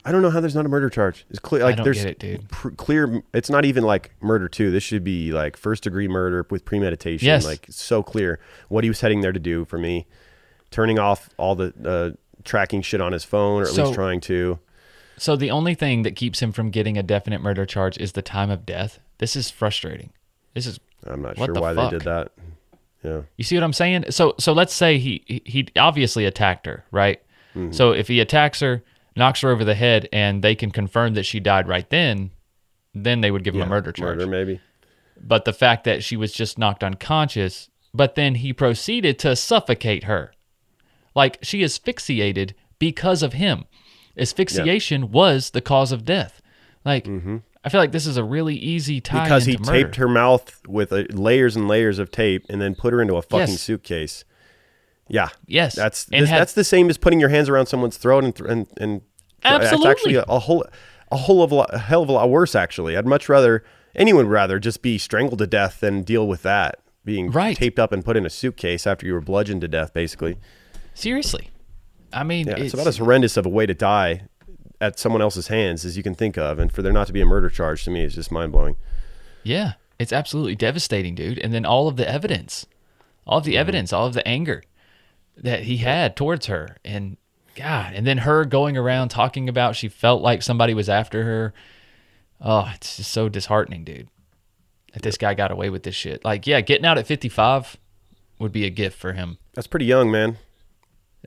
I don't know how there's not a murder charge. It's clear. I don't get it, dude. Clear. It's not even murder too. This should be first degree murder with premeditation. Yes. It's so clear what he was heading there to do for me. Turning off all the tracking shit on his phone, or at least trying to. So the only thing that keeps him from getting a definite murder charge is the time of death. This is frustrating. I'm not sure why they did that. Yeah. You see what I'm saying? So let's say he obviously attacked her, right? Mm-hmm. So if he attacks her, knocks her over the head, and they can confirm that she died right then they would give him a murder charge. Murder, maybe. But the fact that she was just knocked unconscious, but then he proceeded to suffocate her. She asphyxiated because of him. Asphyxiation was the cause of death. I feel like this is a really easy tie because he into murder. taped her mouth with layers and layers of tape and then put her into a fucking suitcase. Yeah. Yes. That's the same as putting your hands around someone's throat and absolutely. That's actually a hell of a lot worse. Actually, I'd much rather anyone would rather just be strangled to death than deal with that, being taped up and put in a suitcase after you were bludgeoned to death, basically. Seriously. I mean, it's about as horrendous of a way to die at someone else's hands as you can think of. And for there not to be a murder charge, to me, is just mind-blowing. Yeah, it's absolutely devastating, dude. And then all of the evidence, all of the anger that he had towards her. And God, and then her going around talking about she felt like somebody was after her. Oh, it's just so disheartening, dude, that this guy got away with this shit. Like, yeah, getting out at 55 would be a gift for him. That's pretty young, man.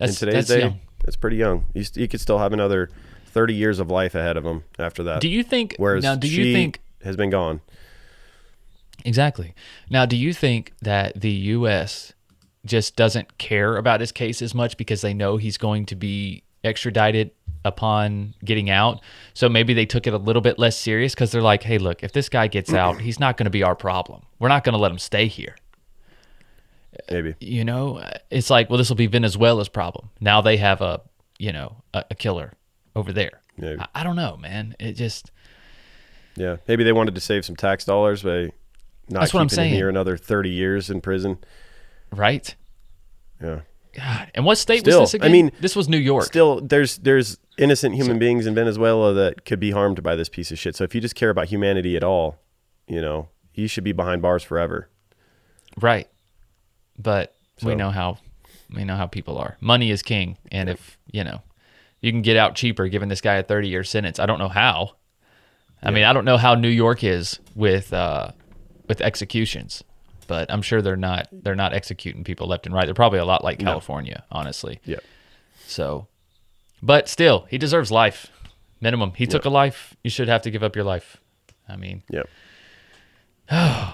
In today's day, young. That's pretty young. He could still have another 30 years of life ahead of him after that. Do you think? Whereas you think has been gone. Exactly. Now, do you think that the U.S. just doesn't care about his case as much because they know he's going to be extradited upon getting out? So maybe they took it a little bit less serious because they're like, hey, look, if this guy gets out, he's not going to be our problem. We're not going to let him stay here. Maybe. You know, it's like, well, this will be Venezuela's problem. Now they have a killer over there. Maybe. I don't know, man. It just... Yeah, maybe they wanted to save some tax dollars by not keeping him here another 30 years in prison. Right? Yeah. God. And what state was this again? I mean, this was New York. Still, there's innocent human beings in Venezuela that could be harmed by this piece of shit. So if you just care about humanity at all, you know, he should be behind bars forever. Right. But we know how people are. Money is king, and if you can get out cheaper giving this guy a 30-year sentence. I don't know how. I mean, I don't know how New York is with executions, but I'm sure they're not executing people left and right. They're probably a lot like California, honestly. Yeah. So, but still, he deserves life, minimum. He took a life. You should have to give up your life. I mean,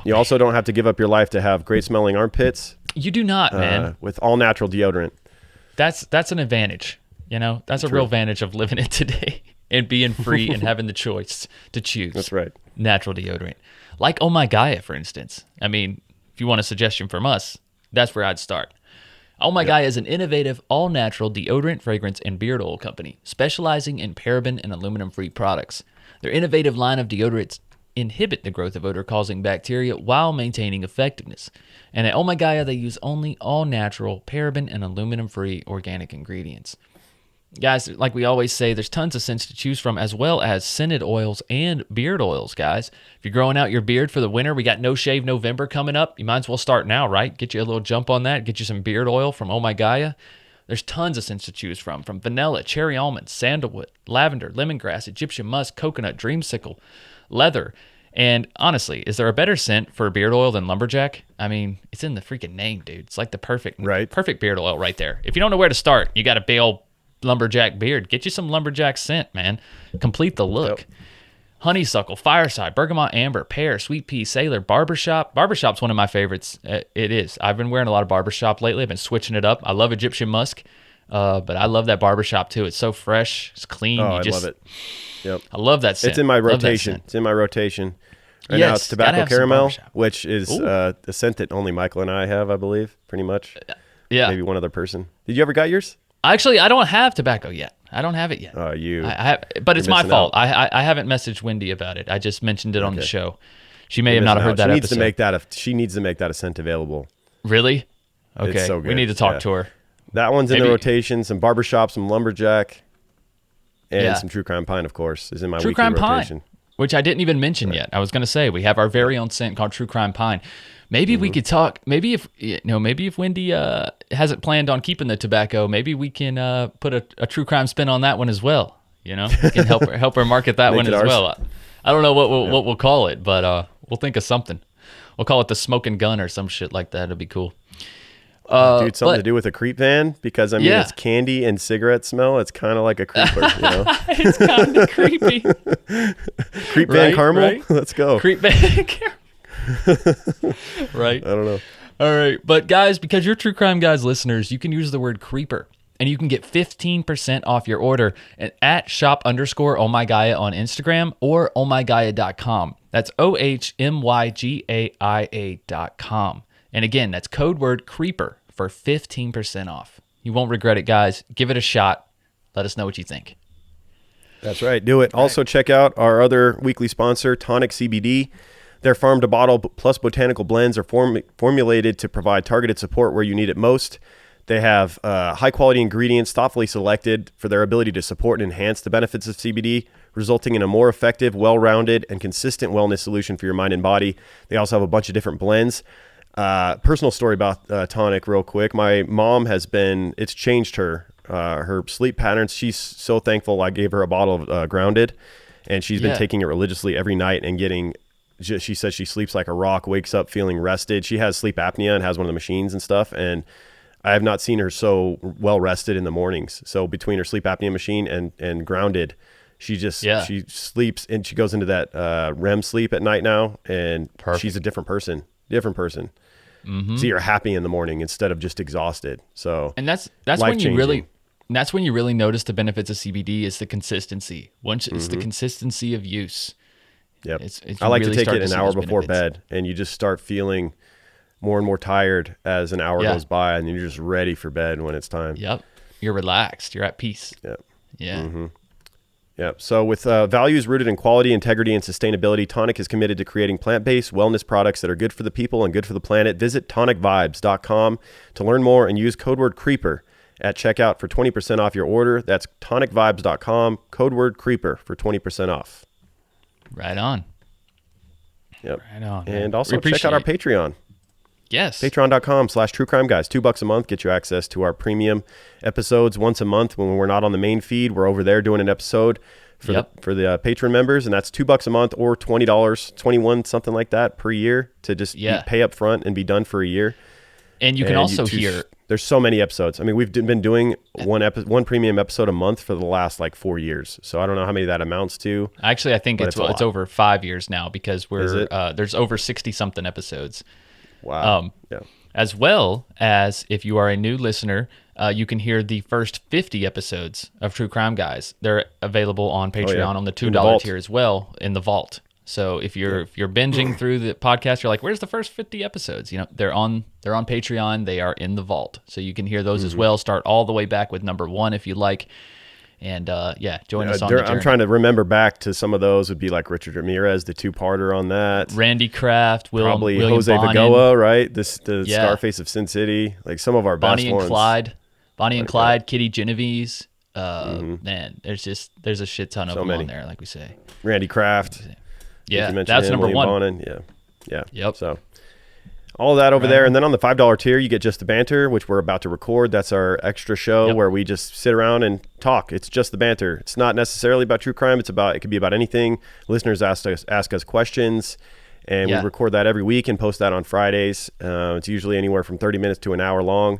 you also don't have to give up your life to have great smelling armpits. You do not, man. With all natural deodorant. That's an advantage. You know, that's a real advantage of living it today and being free and having the choice to choose. That's right. Natural deodorant. Like Oh My Gaia, for instance. I mean, if you want a suggestion from us, that's where I'd start. Oh My Gaia is an innovative, all-natural deodorant, fragrance, and beard oil company specializing in paraben and aluminum-free products. Their innovative line of deodorants inhibit the growth of odor-causing bacteria while maintaining effectiveness. And at Oh My Gaia, they use only all-natural, paraben, and aluminum-free organic ingredients. Guys, like we always say, there's tons of scents to choose from, as well as scented oils and beard oils, guys. If you're growing out your beard for the winter, we got No Shave November coming up. You might as well start now, right? Get you a little jump on that. Get you some beard oil from Oh My Gaia. There's tons of scents to choose from vanilla, cherry almond, sandalwood, lavender, lemongrass, Egyptian musk, coconut, dreamsicle, leather. And honestly, is there a better scent for beard oil than lumberjack? I mean, it's in the freaking name, dude. It's like the perfect beard oil right there. If you don't know where to start, you got a big old lumberjack beard. Get you some lumberjack scent, man. Complete the look. Yep. Honeysuckle, fireside, bergamot amber, pear, sweet pea, sailor, barbershop. Barbershop's one of my favorites. It is. I've been wearing a lot of barbershop lately. I've been switching it up. I love Egyptian musk, but I love that barbershop too. It's so fresh. It's clean. Oh, I love it. Yep. I love that scent. It's in my rotation. Right now it's tobacco caramel, which is a scent that only Michael and I have, I believe, pretty much. Yeah. Maybe one other person. Did you ever got yours? Actually, I don't have tobacco yet. I don't have it yet. Oh, but it's my fault. I haven't messaged Wendy about it. I just mentioned it on the show. She may have not heard that episode. She needs to make that a scent available. Really? Okay. It's so good. We need to talk to her. That one's in the rotation. Some barbershop, some lumberjack, and some true crime pine, of course, is in my weekly rotation. True crime pine, which I didn't even mention yet. I was going to say we have our very own scent called True Crime Pine. Maybe we could talk. Maybe if Wendy hasn't planned on keeping the tobacco, maybe we can put a true crime spin on that one as well. You know, we can help her market that one as well. I don't know what we'll call it, but we'll think of something. We'll call it the Smoking Gun or some shit like that. It'd be cool. Dude, something to do with a creep van, because I mean it's candy and cigarette smell. It's kind of like a creeper, you know. It's kind of creepy. Creep van caramel. Right? Let's go. Creep van caramel. Right. I don't know. All right, but guys, because you're True Crime Guys listeners, you can use the word creeper, and you can get 15% off your order at shop_ohmygaia on Instagram or ohmygaia.com. That's OHMYGAIA.com. And again, that's code word creeper for 15% off. You won't regret it, guys. Give it a shot. Let us know what you think. That's right. Do it. Also, check out our other weekly sponsor, Tonic CBD. Their farm-to-bottle plus botanical blends are formulated to provide targeted support where you need it most. They have high-quality ingredients thoughtfully selected for their ability to support and enhance the benefits of CBD, resulting in a more effective, well-rounded, and consistent wellness solution for your mind and body. They also have a bunch of different blends. Personal story about tonic real quick. My mom it's changed her sleep patterns. She's so thankful I gave her a bottle of Grounded, and she's been taking it religiously every night and she says she sleeps like a rock, wakes up feeling rested. She has sleep apnea and has one of the machines and stuff, and I have not seen her so well rested in the mornings. So between her sleep apnea machine and Grounded, she sleeps and she goes into that REM sleep at night now, and she's a different person. Mm-hmm. So you're happy in the morning instead of just exhausted. So and that's when you really notice the benefits of CBD is the consistency. It's the consistency of use. Yep. I like to take it an hour before bed, and you just start feeling more and more tired as an hour goes by, and you're just ready for bed when it's time. Yep. You're relaxed. You're at peace. Yep. Yeah. Mm-hmm. Yep. So with values rooted in quality, integrity, and sustainability, Tonic is committed to creating plant-based wellness products that are good for the people and good for the planet. Visit tonicvibes.com to learn more and use code word CREEPER at checkout for 20% off your order. That's tonicvibes.com, code word CREEPER for 20% off. Right on. Yep. Right on. And also check out our Patreon. Yes. Patreon.com/truecrimeguys. $2 a month get you access to our premium episodes once a month. When we're not on the main feed, we're over there doing an episode for the patron members, and that's $2 a month or $20, $21, something like that per year to just pay up front and be done for a year. And you can also hear. There's so many episodes. I mean, we've been doing one premium episode a month for the last 4 years. So I don't know how many that amounts to. Actually, I think it's over 5 years now because there's over 60 something episodes. Wow. As well as if you are a new listener, you can hear the first 50 episodes of True Crime Guys. They're available on Patreon on the $2 tier as well in the vault. So if you're binging through the podcast, you're like, "Where's the first 50 episodes?" They're on Patreon. They are in the vault, so you can hear those as well. Start all the way back with number 1 if you like. And join us on the journey. I'm trying to remember back to some of those. Would be like Richard Ramirez, the 2-parter on that. Randy Kraft, William Jose Bonin. Vigoa, right? The Scarface of Sin City, like some of our best ones. Bonnie and Clyde, Kitty Genovese. Man, there's a shit ton of them on there, like we say. Randy Kraft. Yeah, that's number William 1. Bonin. Yeah. Yep. So all of that over there. And then on the $5 tier, you get Just the Banter, which we're about to record. That's our extra show where we just sit around and talk. It's just the banter. It's not necessarily about true crime. It could be about anything. Listeners ask us questions, and we record that every week and post that on Fridays. It's usually anywhere from 30 minutes to an hour long.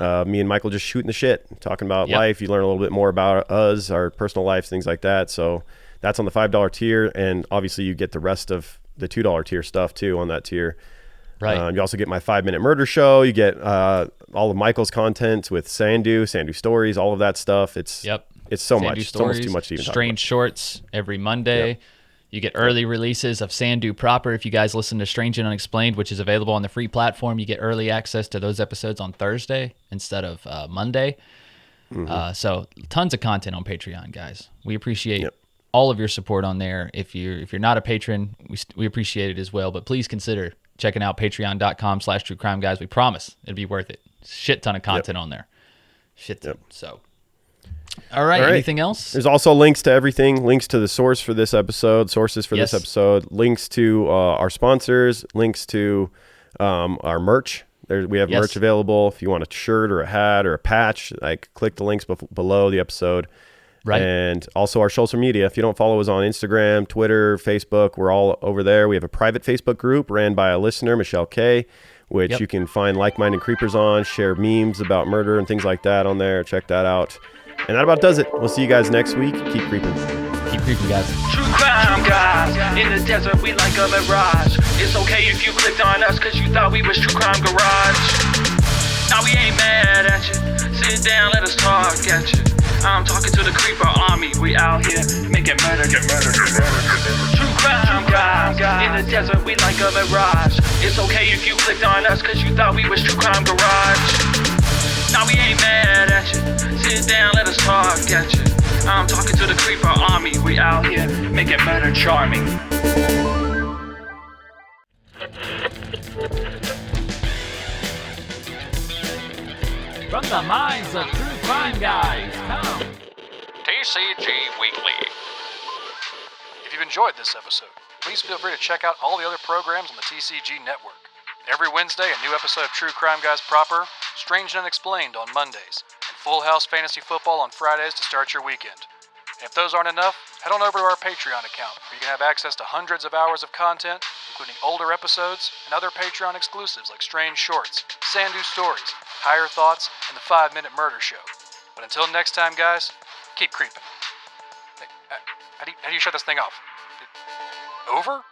Me and Michael just shooting the shit, talking about life. You learn a little bit more about us, our personal lives, things like that. So that's on the $5 tier, and obviously you get the rest of the $2 tier stuff too on that tier. Right. You also get my 5-minute murder show. You get all of Michael's content with Sandu Stories, all of that stuff. It's so Sandu much. It's almost too much to even talk about. Strange Shorts every Monday. Yep. You get early releases of Sandu proper. If you guys listen to Strange and Unexplained, which is available on the free platform, you get early access to those episodes on Thursday instead of Monday. So tons of content on Patreon, guys. We appreciate all of your support on there. If you're not a patron, we appreciate it as well. But please consider checking out patreon.com/True Crime Guys. We promise it'd be worth it. Shit ton of content on there. Shit ton. So, all right. Anything else? There's also links to everything. Links to the sources for this episode. Links to our sponsors. Links to our merch. We have merch available. If you want a shirt or a hat or a patch, click the links below the episode. Right. And also our social media. If you don't follow us on Instagram, Twitter, Facebook, we're all over there. We have a private Facebook group ran by a listener, Michelle K, which you can find like-minded creepers on, share memes about murder and things like that on there. Check that out. And that about does it. We'll see you guys next week. Keep creeping. Keep creeping, guys. True crime guys. In the desert, we like a mirage. It's okay if you clicked on us because you thought we was True Crime Garage. Now we ain't mad at you. Sit down, let us talk at you. I'm talking to the creeper army. We out here making murder, get murder. True crime guys. In the desert, we like a mirage. It's okay if you clicked on us because you thought we was True Crime Garage. Now we ain't mad at you. Sit down, let us talk at you. I'm talking to the creeper army. We out here making murder charming. the minds of true crime guys. Come. TCG Weekly. If you've enjoyed this episode, please feel free to check out all the other programs on the TCG network. Every Wednesday, a new episode of True Crime Guys proper, Strange and Unexplained on Mondays, and Full House Fantasy Football on Fridays to start your weekend. And if those aren't enough, head on over to our Patreon account, where you can have access to hundreds of hours of content, including older episodes and other Patreon exclusives like Strange Shorts, Sandu Stories, Higher Thoughts, and the 5-Minute Murder Show. But until next time, guys, keep creeping. Hey, how do you shut this thing off? Over?